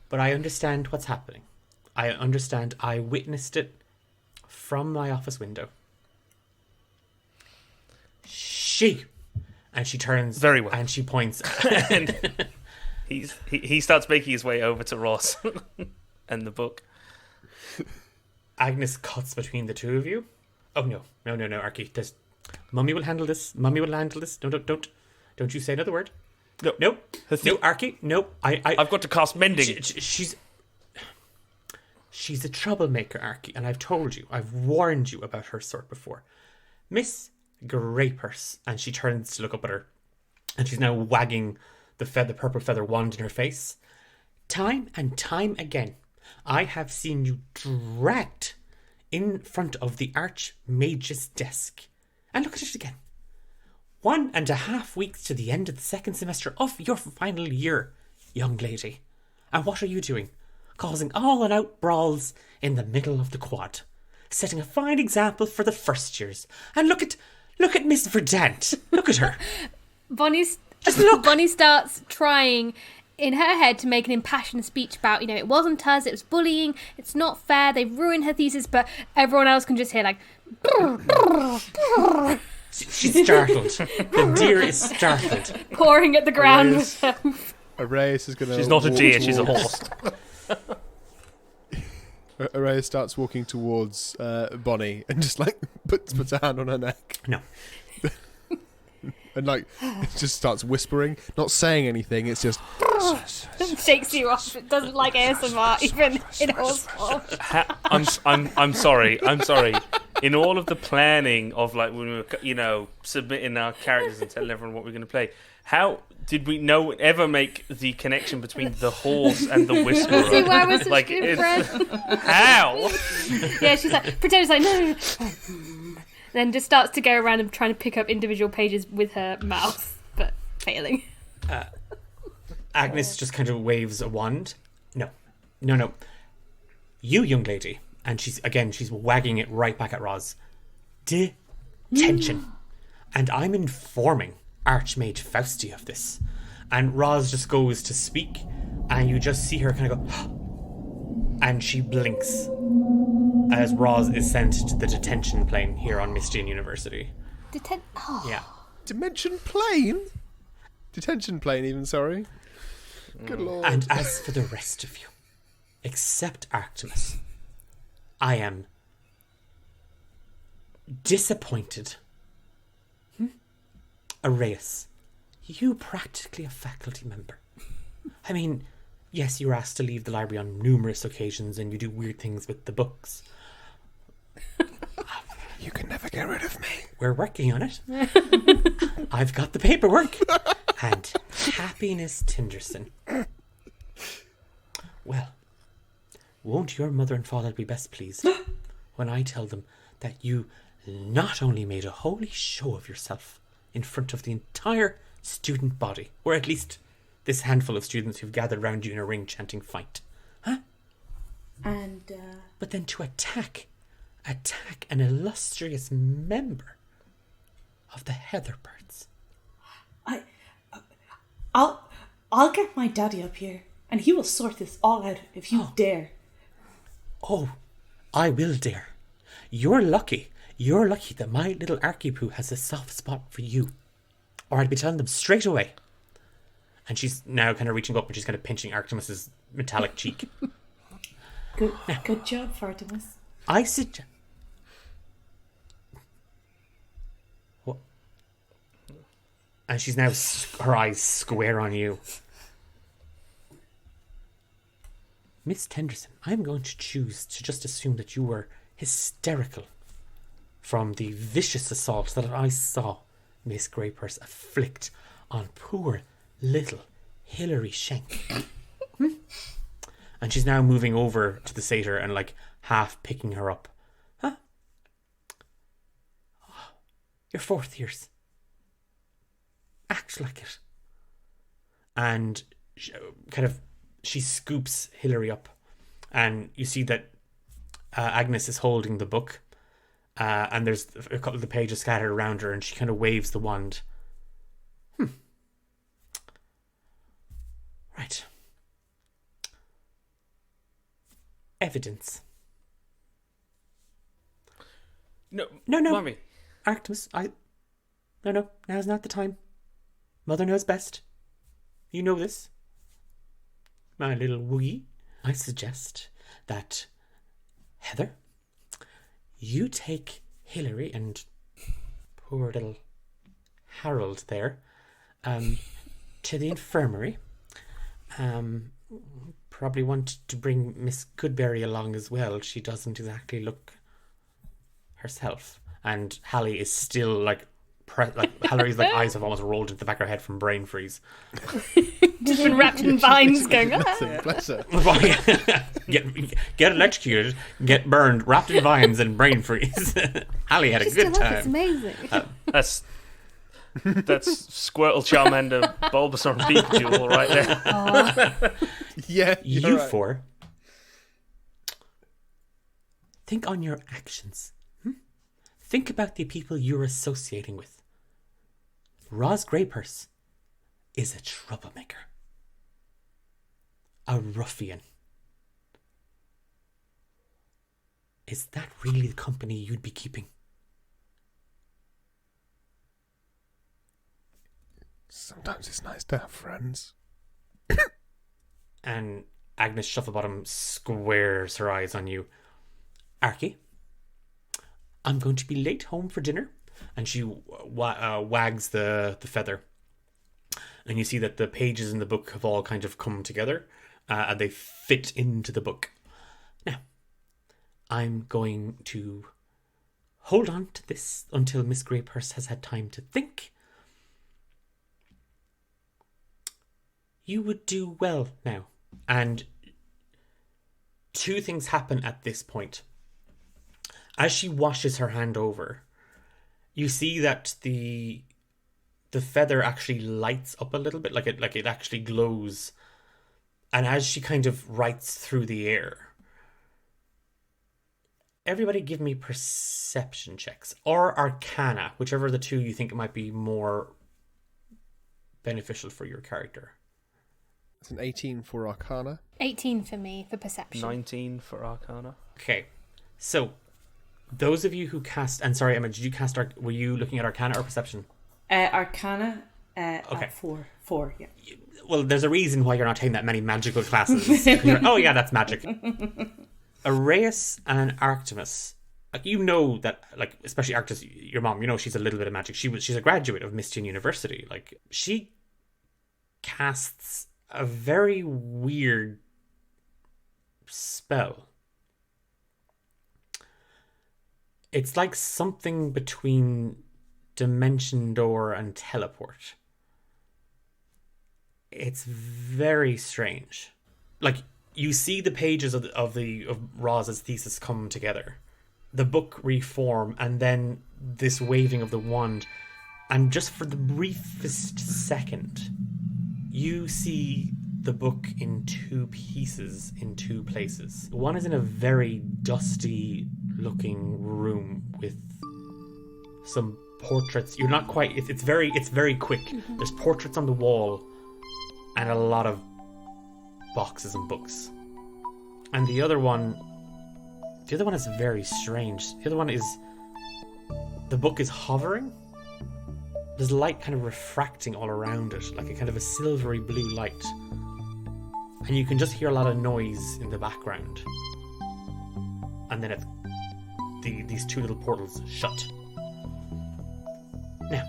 but I understand what's happening. I understand. I witnessed it from my office window. And she turns very well, and she points, and he starts making his way over to Ross and the book. Agnes cuts between the two of you. Oh no, Arky. Mummy will handle this. Mummy will handle this. No, don't you say another word. No, no, Arky. No, I've got to cast mending. She's a troublemaker, Arky, and I've told you, I've warned you about her sort before. Miss Graypurse, and she turns to look up at her, and she's now wagging the purple feather wand in her face. Time and time again, I have seen you dragged in front of the Archmage's desk. And look at it again. 1.5 weeks to the end of the second semester of your final year, young lady. And what are you doing? Causing all-out brawls in the middle of the quad. Setting a fine example for the first years. And look at Miss Verdante. Look at her. Bonnie starts trying in her head to make an impassioned speech about, it wasn't us, it was bullying, it's not fair, they ruined her thesis, but everyone else can just hear like... She's startled. The deer is startled. Pouring at the ground with her. Araeus is going to... She's not a deer, she's a horse. Araeus starts walking towards Bonnie and just puts a hand on her neck. No. And just starts whispering, not saying anything. It's just shakes you off. It doesn't like ASMR even in horse form. I'm sorry. In all of the planning of when we were, submitting our characters and telling everyone what we're going to play, how did we ever make the connection between the horse and the whisperer? See why we're such good friends? How? Yeah, she's pretends no. Then just starts to go around and trying to pick up individual pages with her mouth, but failing. Agnes just kind of waves a wand. No. You, young lady. And she's wagging it right back at Roz. Detention. And I'm informing Archmage Fausti of this. And Roz just goes to speak, and you just see her kind of go, and she blinks as Roz is sent to the detention plane here on Mystian University. Yeah. Dimension plane? Detention plane, even, sorry. Good lord. And as for the rest of you, except Arktimus, I am disappointed. Araeus, you practically a faculty member. I mean, yes, you were asked to leave the library on numerous occasions and you do weird things with the books. You can never get rid of me. We're working on it. I've got the paperwork. And happiness, Tinderson. Well, won't your mother and father be best pleased when I tell them that you not only made a holy show of yourself in front of the entire student body, or at least this handful of students who've gathered round you in a ring chanting fight, huh? And, But then to attack an illustrious member of the Heatherbirds. I'll get my daddy up here, and he will sort this all out if you dare. Oh, I will dare. You're lucky. You're lucky that my little Archipoo has a soft spot for you. Or I'd be telling them straight away. And she's now kind of reaching up and she's kind of pinching Arktimus's metallic cheek. Good job, Artemis. I suggest... What? And she's now her eyes square on you. Miss Tinderson, I'm going to choose to just assume that you were hysterical from the vicious assault that I saw Miss Graypurse afflict on poor little Hilary Schenk. And she's now moving over to the satyr and like half picking her up. Huh? Oh, you're 4th years. Act like it. And she scoops Hilary up, and you see that Agnes is holding the book, and there's a couple of the pages scattered around her, and she kind of waves the wand. Right. Evidence. No, Mommy. Arktimus, No, now's not the time. Mother knows best. You know this. My little woogie. I suggest that, Heather, you take Hilary and poor little Harold there to the infirmary. Probably want to bring Miss Goodberry along as well. She doesn't exactly look herself. And Hallie is still like Hillary's like eyes have almost rolled into the back of her head from brain freeze. Just been wrapped in vines going, Bless her. get electrocuted, get burned, wrapped in vines and brain freeze. Hallie had a good time. It's amazing. That's Squirtle, Charmander, Bulbasaur, and Pikachu all right there. Yeah, you right. 4. Think on your actions. Think about the people you're associating with. Roz Graypurse is a troublemaker. A ruffian. Is that really the company you'd be keeping? Sometimes it's nice to have friends. And Agnes Shufflebawtam squares her eyes on you. Archie, I'm going to be late home for dinner. And she wags the feather. And you see that the pages in the book have all kind of come together. And they fit into the book. Now, I'm going to hold on to this until Miss Graypurse has had time to think. You would do well now. And 2 things happen at this point. As she washes her hand over, you see that the feather actually lights up a little bit, like it actually glows. And as she kind of writes through the air, everybody give me perception checks or arcana, whichever of the 2 you think might be more beneficial for your character. It's an 18 for arcana. 18 for me for perception. 19 for Arcana. Okay, so those of you who cast, and sorry Emma, did you cast? Were you looking at Arcana or Perception? Arcana. Okay. 4. Yeah. Well, there's a reason why you're not taking that many magical classes. Oh yeah, that's magic. Araeus and Arktimus, like you know that, like especially Arktimus, your mom, you know she's a little bit of magic. She's a graduate of Mistian University. Like she casts a very weird spell. It's like something between Dimension Door and Teleport. It's very strange. Like you see the pages of Roz's thesis come together, the book reform, and then this waving of the wand, and just for the briefest second, you see the book in 2 pieces in 2 places. One is in a very dusty looking room with some portraits. You're not quite, it's very quick. There's portraits on the wall and a lot of boxes and books. And the other one The other one is very strange. The other one is... The book is hovering. There's light kind of refracting all around it, like a kind of a silvery blue light. And you can just hear a lot of noise in the background. And then these two little portals shut. Now,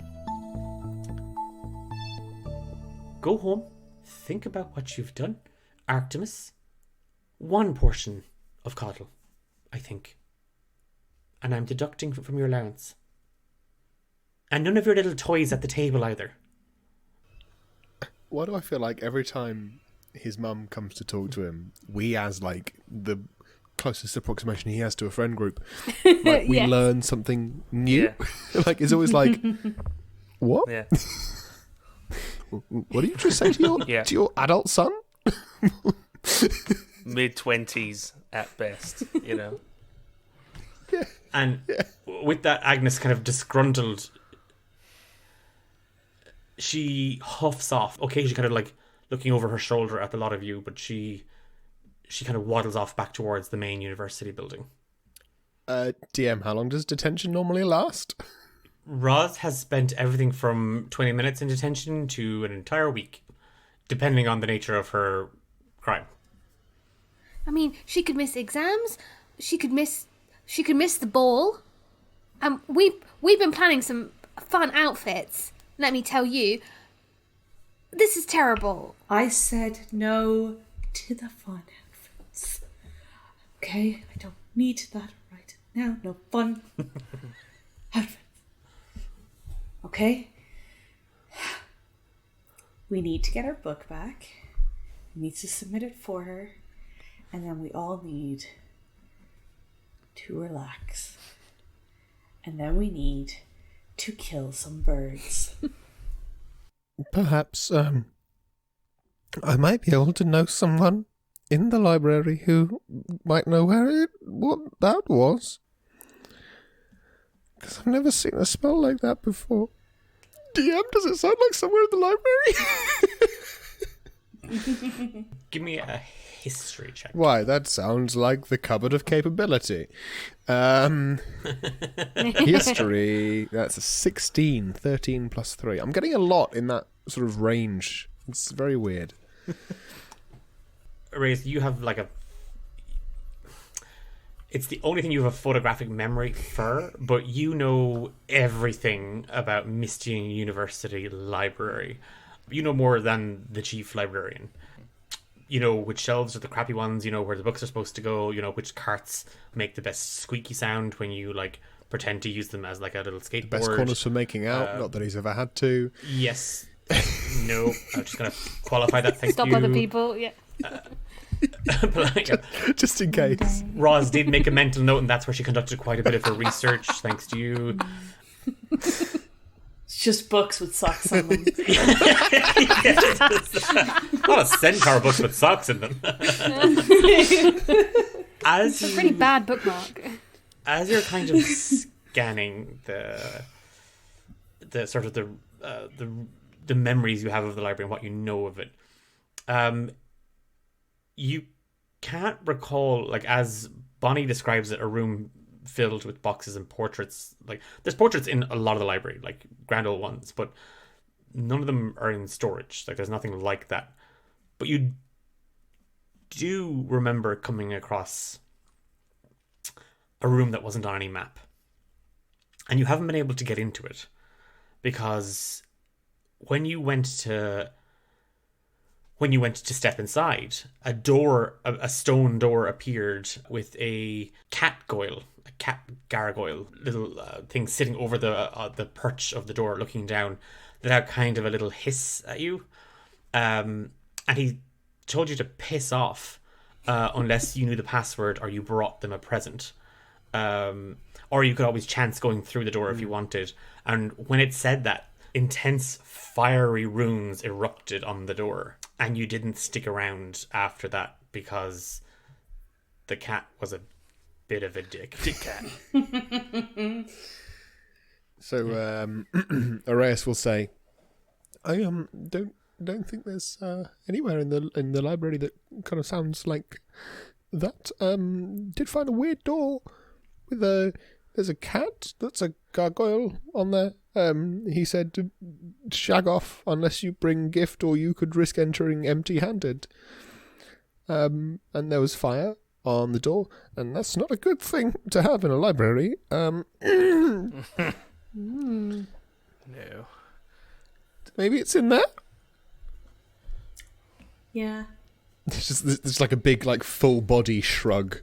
go home, think about what you've done. Arktimus, one portion of coddle, I think. And I'm deducting from your allowance. And none of your little toys at the table either. Why do I feel like every time his mum comes to talk to him, we as like the closest approximation he has to a friend group, like we learn something new? Yeah. Like it's always like, what? Yeah. What did you just say to your adult son? Mid-20s at best, you know. And with that, Agnes kind of disgruntled, she huffs off, occasionally kind of like looking over her shoulder at the lot of you, but she kind of waddles off back towards the main university building. DM, how long does detention normally last? Roz has spent everything from 20 minutes in detention to an entire week, depending on the nature of her crime. I mean, she could miss exams. She could miss the ball. We've been planning some fun outfits. Let me tell you, this is terrible. I said no to the fun outfits. Okay, I don't need that right now. No fun outfits. Okay? We need to get our book back. We need to submit it for her. And then we all need to relax. And then we need to kill some birds. Perhaps, I might be able to know someone in the library who might know what that was. Because I've never seen a spell like that before. DM, does it sound like somewhere in the library? Give me a history check. Why, that sounds like the cupboard of capability. History, that's a 16, 13 plus 3. I'm getting a lot in that sort of range. It's very weird. Araeus, you have like it's the only thing you have a photographic memory for, but you know everything about Mystian University Library. You know more than the chief librarian. You know which shelves are the crappy ones, you know where the books are supposed to go, you know which carts make the best squeaky sound when you like pretend to use them as like a little skateboard. Best corners for making out, not that he's ever had to. Yes. No, I'm just going to qualify that. Thank Stop you. other people, yeah. But, like, Just in case. Roz did make a mental note, and that's where she conducted quite a bit of her research, thanks to you. It's just books with socks on them. Not a centaur book with socks in them. It's a pretty bad bookmark. As you're kind of scanning the sort of the memories you have of the library and what you know of it, you can't recall, like as Bonnie describes it, a room filled with boxes and portraits. Like there's portraits in a lot of the library, like grand old ones, but none of them are in storage. Like there's nothing like that. But you do remember coming across a room that wasn't on any map, and you haven't been able to get into it because when you went to step inside, a stone door appeared with a cat gargoyle, little thing sitting over the perch of the door, looking down, let out kind of a little hiss at you, and he told you to piss off unless you knew the password or you brought them a present, or you could always chance going through the door if you wanted. And when it said that, intense fiery runes erupted on the door, and you didn't stick around after that because the cat was a bit of a dick cat. So Araeus will say, I don't think there's anywhere in the library that kind of sounds like that did find a weird door with there's a cat that's a gargoyle on there. He said to shag off unless you bring gift, or you could risk entering empty-handed. And there was fire on the door, and that's not a good thing to have in a library. No. Maybe it's in there. Yeah. It's like a big, like, full body shrug.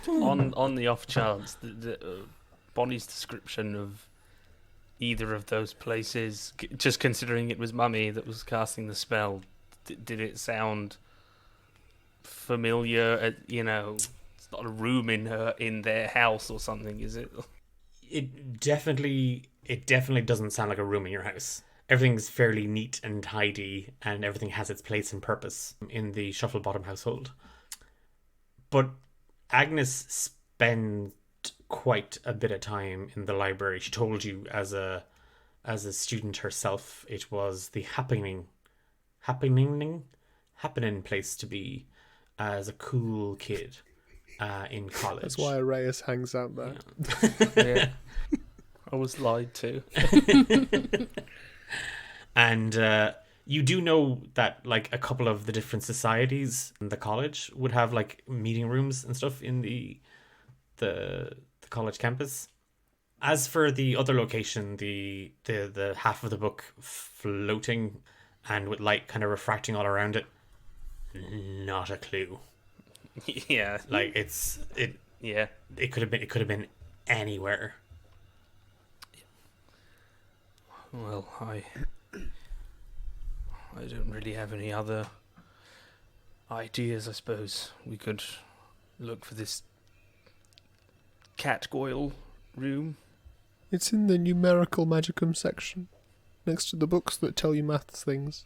On the off chance that Bonnie's description of either of those places, just considering it was Mummy that was casting the spell, did it sound familiar? It's not a room in their house or something, is it? It definitely doesn't sound like a room in your house. Everything's fairly neat and tidy, and everything has its place and purpose in the Shufflebawtam household. But Agnes spent quite a bit of time in the library. She told you as a student herself, it was the happening place to be as a cool kid in college. That's why Araeus hangs out there. Yeah. I was lied to. And you do know that like a couple of the different societies in the college would have like meeting rooms and stuff in the college campus. As for the other location, the half of the book floating and with light kind of refracting all around it, not a clue. Yeah. Like it could have been anywhere. Well, I don't really have any other ideas. I suppose we could look for this cat goyle room. It's in the numerical magicum section, next to the books that tell you maths things.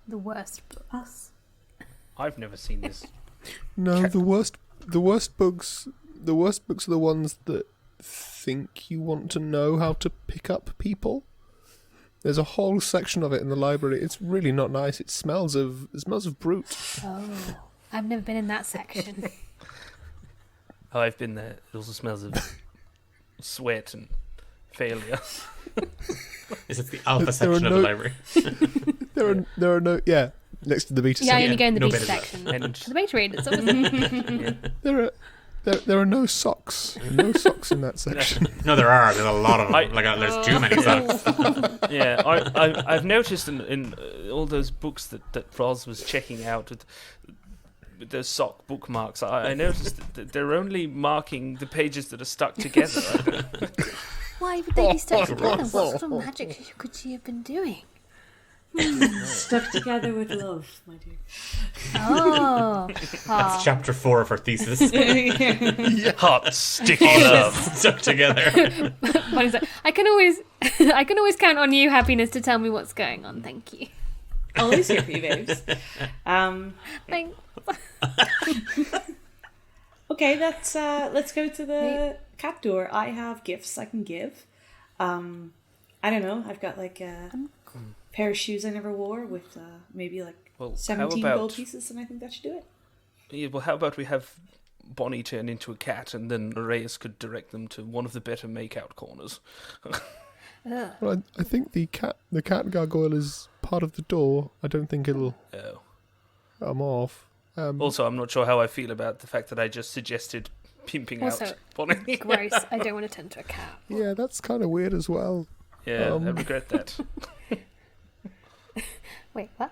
The worst books. I've never seen this. No, the worst books are the ones that think you want to know how to pick up people. There's a whole section of it in the library. It's really not nice. It smells of brute. Oh, I've never been in that section. Oh, I've been there. It also smells of sweat and failure. Is it the alpha section of the library? There are no next to the beta Yeah, I section. only go in the no beta beta section. And The beta readers, obviously. There are no socks. No socks in that section. No, there are. There's a lot of them. There's too many socks. yeah, I've noticed in all those books that Roz was checking out with those sock bookmarks, I noticed that they're only marking the pages that are stuck together. Why would they be stuck together? What sort of magic could she have been doing? Stuck together with love, my dear. Oh. That's chapter 4 of her thesis. Hot, sticky love. Stuck together. What is it? I can always count on you, Happiness, to tell me what's going on. Thank you. Always here for you, babes. Thanks. Okay, let's go to the cat door. I have gifts I can give. I don't know. I've got like a pair of shoes I never wore with maybe like 17 gold pieces, and I think that should do it. Yeah, well, how about we have Bonnie turn into a cat, and then Araeus could direct them to one of the better make-out corners. Well, I think the cat gargoyle is part of the door. I don't think it'll come off. Also, I'm not sure how I feel about the fact that I just suggested pimping out Bonnie. Gross. I don't want to turn to a cat. Yeah, that's kind of weird as well. Yeah, I regret that. Wait, what?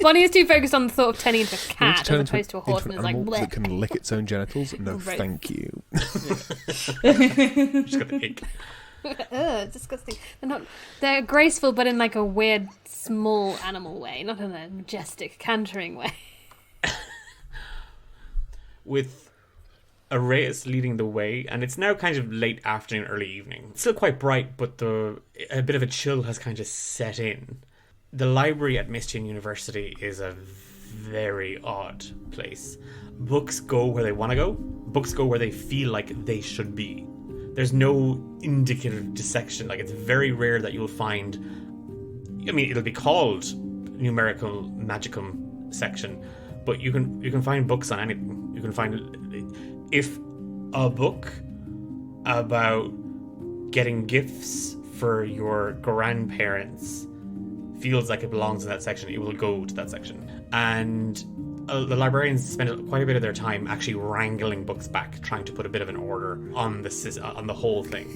Bonnie is too focused on the thought of turning into a cat turn as opposed to a horse, and is like, that bleh. can lick its own genitals. No, Right. thank you. She's got the ick. Ugh, disgusting. They're graceful, but in like a weird, small animal way, not in a majestic, cantering way. With Araeus leading the way, and it's now kind of late afternoon, early evening. It's still quite bright, but a bit of a chill has kind of set in. The library at Mistian University is a very odd place. Books go where they want to go. Books go where they feel like they should be. There's no indicative dissection. Like, it's very rare that you'll find... I mean, it'll be called numerical magicum section, but you can find books on anything. You can find if a book about getting gifts for your grandparents feels like it belongs in that section, it will go to that section. And the librarians spend quite a bit of their time actually wrangling books back, trying to put a bit of an order on the whole thing.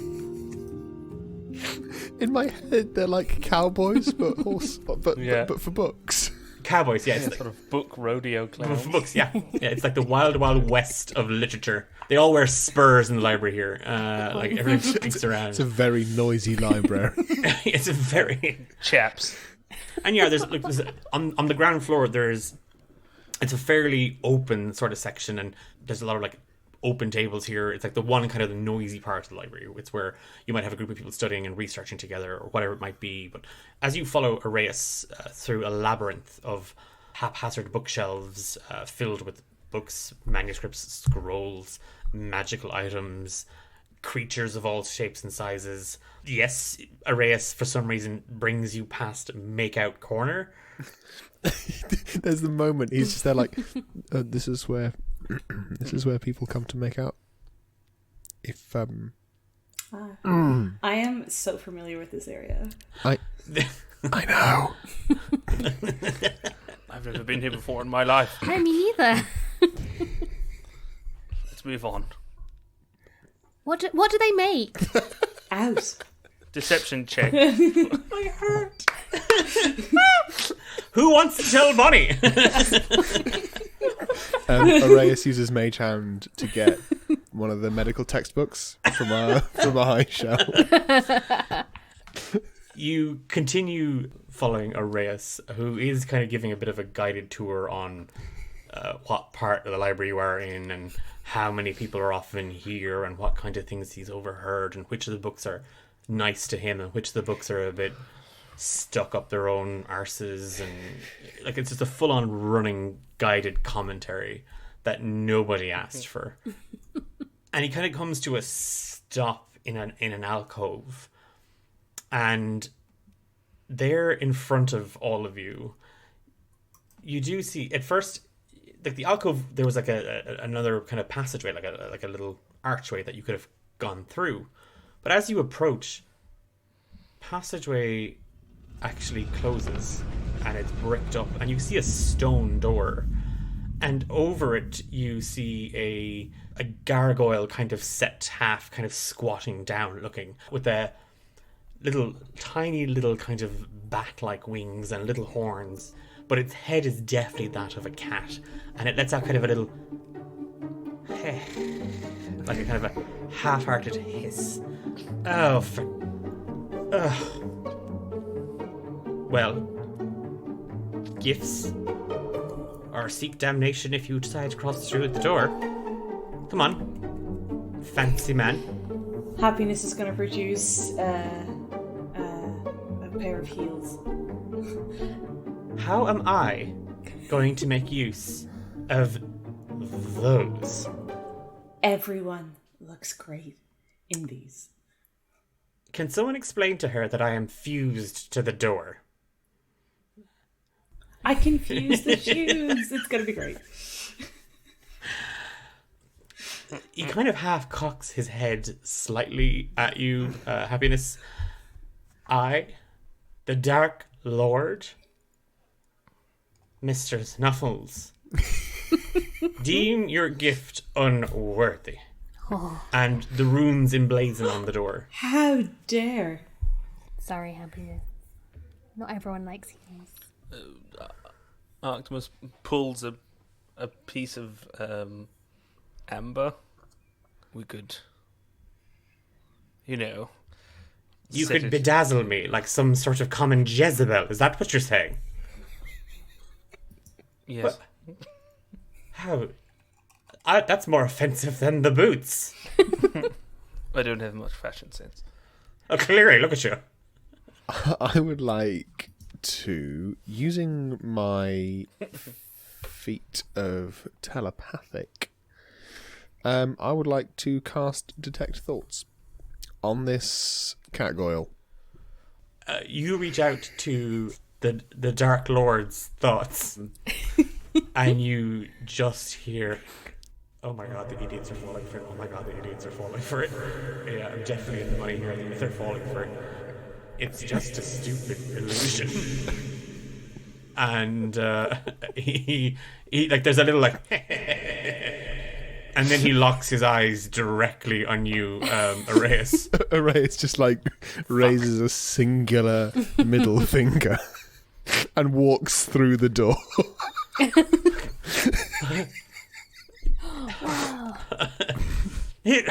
In my head, they're like cowboys, but but for books. Cowboys, yeah, it's Sort of book rodeo clowns. books, yeah. It's like the wild, wild west of literature. They all wear spurs in the library here. Like everyone stinks around. It's a very noisy library. It's a very Chaps. And yeah, there's on the ground floor. It's a fairly open sort of section, and there's a lot of like open tables here. It's like the one kind of the noisy part of the library. It's where you might have a group of people studying and researching together, or whatever it might be. But as you follow Araeus through a labyrinth of haphazard bookshelves filled with books, manuscripts, scrolls, magical items, creatures of all shapes and sizes. Yes, Araeus for some reason brings you past Makeout Corner. There's the moment he's just there like, this is where people come to make out. If I am so familiar with this area. I know. I've never been here before in my life. No, me neither. Let's move on. What do they make? Out. Deception check. My heart. Who wants to tell Bonnie? Araeus uses Mage Hand to get one of the medical textbooks from a high shelf. You continue following Araeus, who is kind of giving a bit of a guided tour on what part of the library you are in, and how many people are often here, and what kind of things he's overheard, and which of the books are nice to him, and which of the books are a bit stuck up their own arses, and like it's just a full-on running guided commentary that nobody asked for. And he kind of comes to a stop in an alcove, and there in front of all of you, you do see at first, like the alcove, there was like another kind of passageway, like a little archway that you could have gone through. But as you approach, passageway actually closes and it's bricked up, and you see a stone door, and over it you see a gargoyle kind of set half, kind of squatting down looking, with a tiny little kind of bat-like wings and little horns, but its head is definitely that of a cat, and it lets out kind of a little like a kind of a half-hearted hiss. Well, gifts, or seek damnation if you decide to cross through the door. Come on, fancy man. Happiness is going to produce a pair of heels. How am I going to make use of those? Everyone looks great in these. Can someone explain to her that I am fused to the door? I can fuse the shoes. It's going to be great. He kind of half cocks his head slightly at you, Happiness. I, the Dark Lord, Mr. Snuffles, deem your gift unworthy. And the runes emblazoned on the door. How dare. Sorry, Happiness. Not everyone likes heels. Arktimus pulls a piece of amber. We could, You set could it- bedazzle me like some sort of common Jezebel. Is that what you're saying? Yes. How? That's more offensive than the boots. I don't have much fashion sense. Oh, clearly, look at you. I would like to, using my feat of telepathic, I would like to cast Detect Thoughts on this gargoyle. You reach out to the Dark Lord's thoughts, and you just hear, oh my god, the idiots are falling for it. Oh my god, the idiots are falling for it. Yeah, I'm definitely in the money here. They're falling for it. It's just a stupid illusion. And he like, there's a little like, and then he locks his eyes directly on you, Araeus. Araeus just like raises a singular middle finger and walks through the door. You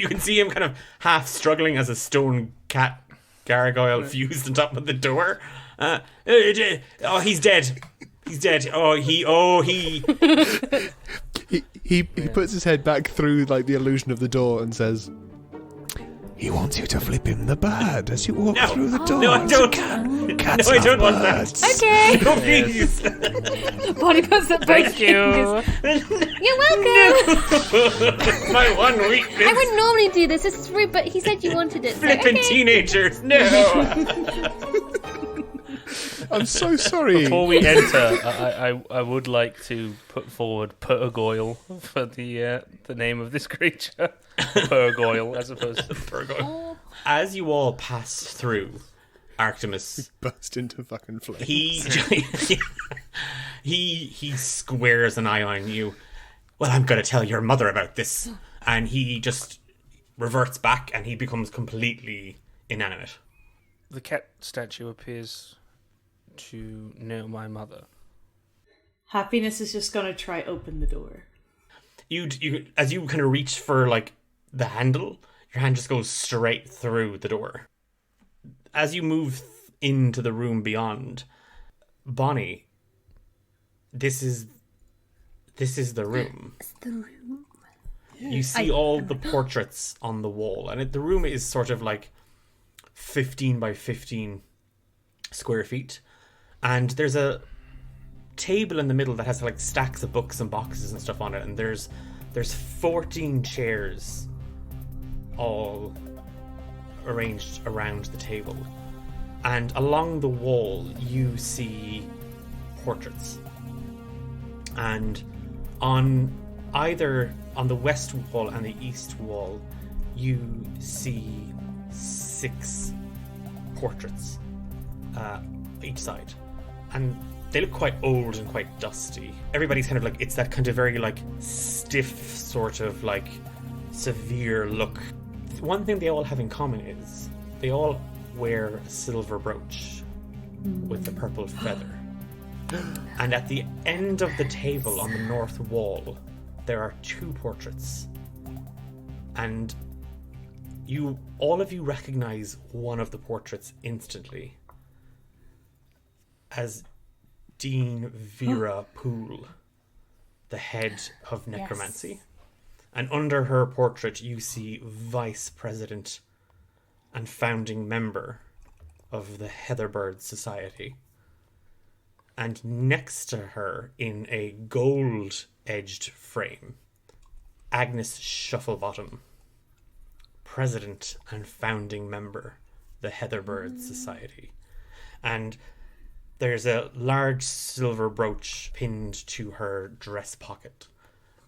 can see him kind of half struggling as a stone cat gargoyle fused on top of the door. Oh, he's dead. He's dead. He puts his head back through like the illusion of the door and says, "He wants you to flip him the bird as you walk through the door." No, I don't. Cats No, I don't love want that. birds." Okay. No, please. Bonnie puts up both Thank you. fingers. You're welcome. My one weakness. I wouldn't normally do this. This is rude, but he said you wanted it. So, Flippin' okay. teenagers. No. I'm so sorry. Before we enter, I would like to put forward Purgoyle for the name of this creature. Purgoyle, as opposed to Purgoyle. As you all pass through, Arktimus, Burst into fucking flames. he squares an eye on you. Well, I'm going to tell your mother about this. And he just reverts back and he becomes completely inanimate. The cat statue appears to know my mother. Happiness is just gonna try open the door. You as you kind of reach for like the handle, your hand just goes straight through the door. As you move into the room beyond, Bonnie, this is the room. It's the room. You see all the portraits on the wall, and the room is sort of like 15 by 15 square feet. And there's a table in the middle that has like stacks of books and boxes and stuff on it, and there's 14 chairs all arranged around the table. And along the wall you see portraits. And on the west wall and the east wall you see 6 portraits each side. And they look quite old and quite dusty. Everybody's kind of like, it's that kind of very like stiff sort of like severe look. One thing they all have in common is they all wear a silver brooch with a purple feather. And at the end of the table on the north wall there are 2 portraits. And all of you recognize one of the portraits instantly as Dean Vera Poole, the head of necromancy. Yes. And under her portrait you see Vice President and founding member of the Heatherbird Society. And next to her, in a gold-edged frame, Agnes Shufflebawtam, president and founding member, the Heatherbird Society. And there's a large silver brooch pinned to her dress pocket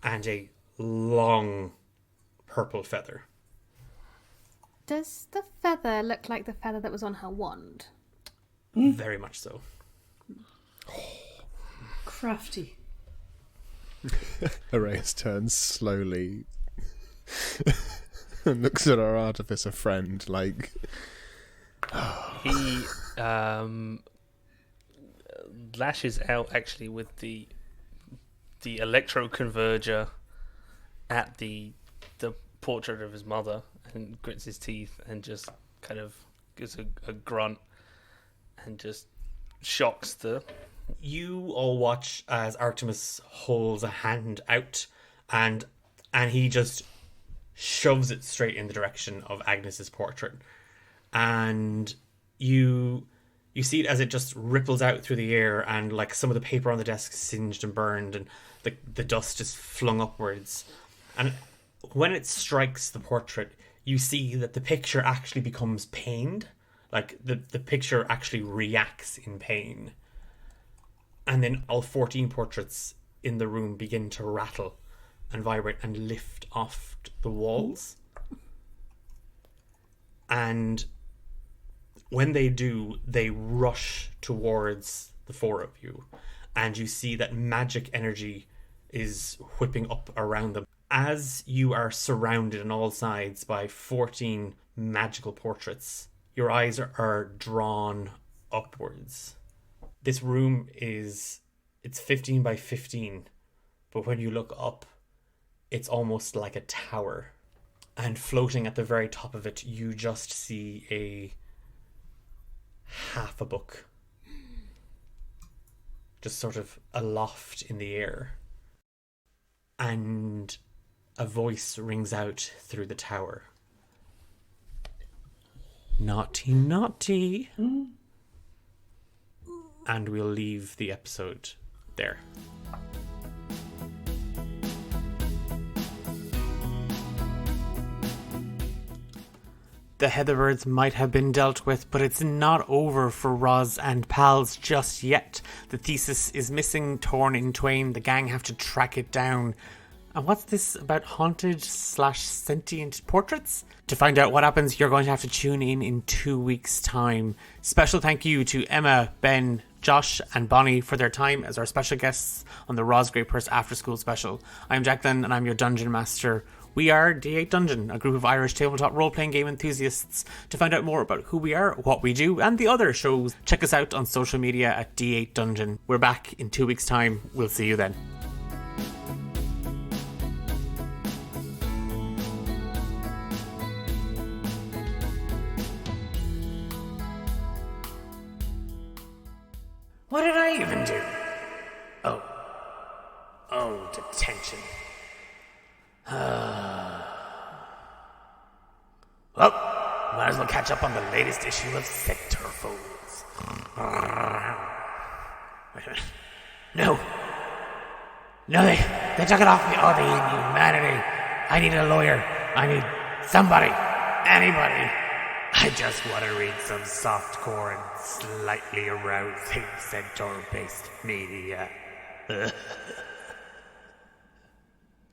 and a long purple feather. Does the feather look like the feather that was on her wand? Very much so. Crafty. Araeus turns slowly and looks at our artificer friend like... He lashes out actually with the electro-converger at the portrait of his mother and grits his teeth and just kind of gives a grunt and just shocks the... You all watch as Arktimus holds a hand out and he just shoves it straight in the direction of Agnes's portrait. And you see it as it just ripples out through the air, and like some of the paper on the desk is singed and burned, and the dust is flung upwards. And when it strikes the portrait, you see that the picture actually becomes pained. Like the picture actually reacts in pain. And then all 14 portraits in the room begin to rattle and vibrate and lift off the walls. And when they do, they rush towards the four of you. And you see that magic energy is whipping up around them. As you are surrounded on all sides by 14 magical portraits, your eyes are drawn upwards. This room it's 15 by 15, but when you look up, it's almost like a tower. And floating at the very top of it, you just see a half a book. Just sort of aloft in the air. And a voice rings out through the tower. Naughty, naughty. And we'll leave the episode there. The Heatherbirds might have been dealt with, but it's not over for Roz and pals just yet. The thesis is missing, torn in twain. The gang have to track it down. And what's this about haunted/sentient portraits? To find out what happens, you're going to have to tune in 2 weeks' time. Special thank you to Emma, Ben, Josh and Bonnie for their time as our special guests on the Roz Graypurse After School Special. I'm Declan and I'm your Dungeon Master. We are D8 Dungeon, a group of Irish tabletop role-playing game enthusiasts. To find out more about who we are, what we do, and the other shows, check us out on social media at D8 Dungeon. We're back in 2 weeks' time. We'll see you then. What did I even do? Oh, detention. Well, might as well catch up on the latest issue of Centerfolds. No, they took it off me. Oh, the inhumanity. I need a lawyer. I need somebody. Anybody. I just want to read some softcore and slightly arousing centaur-based media.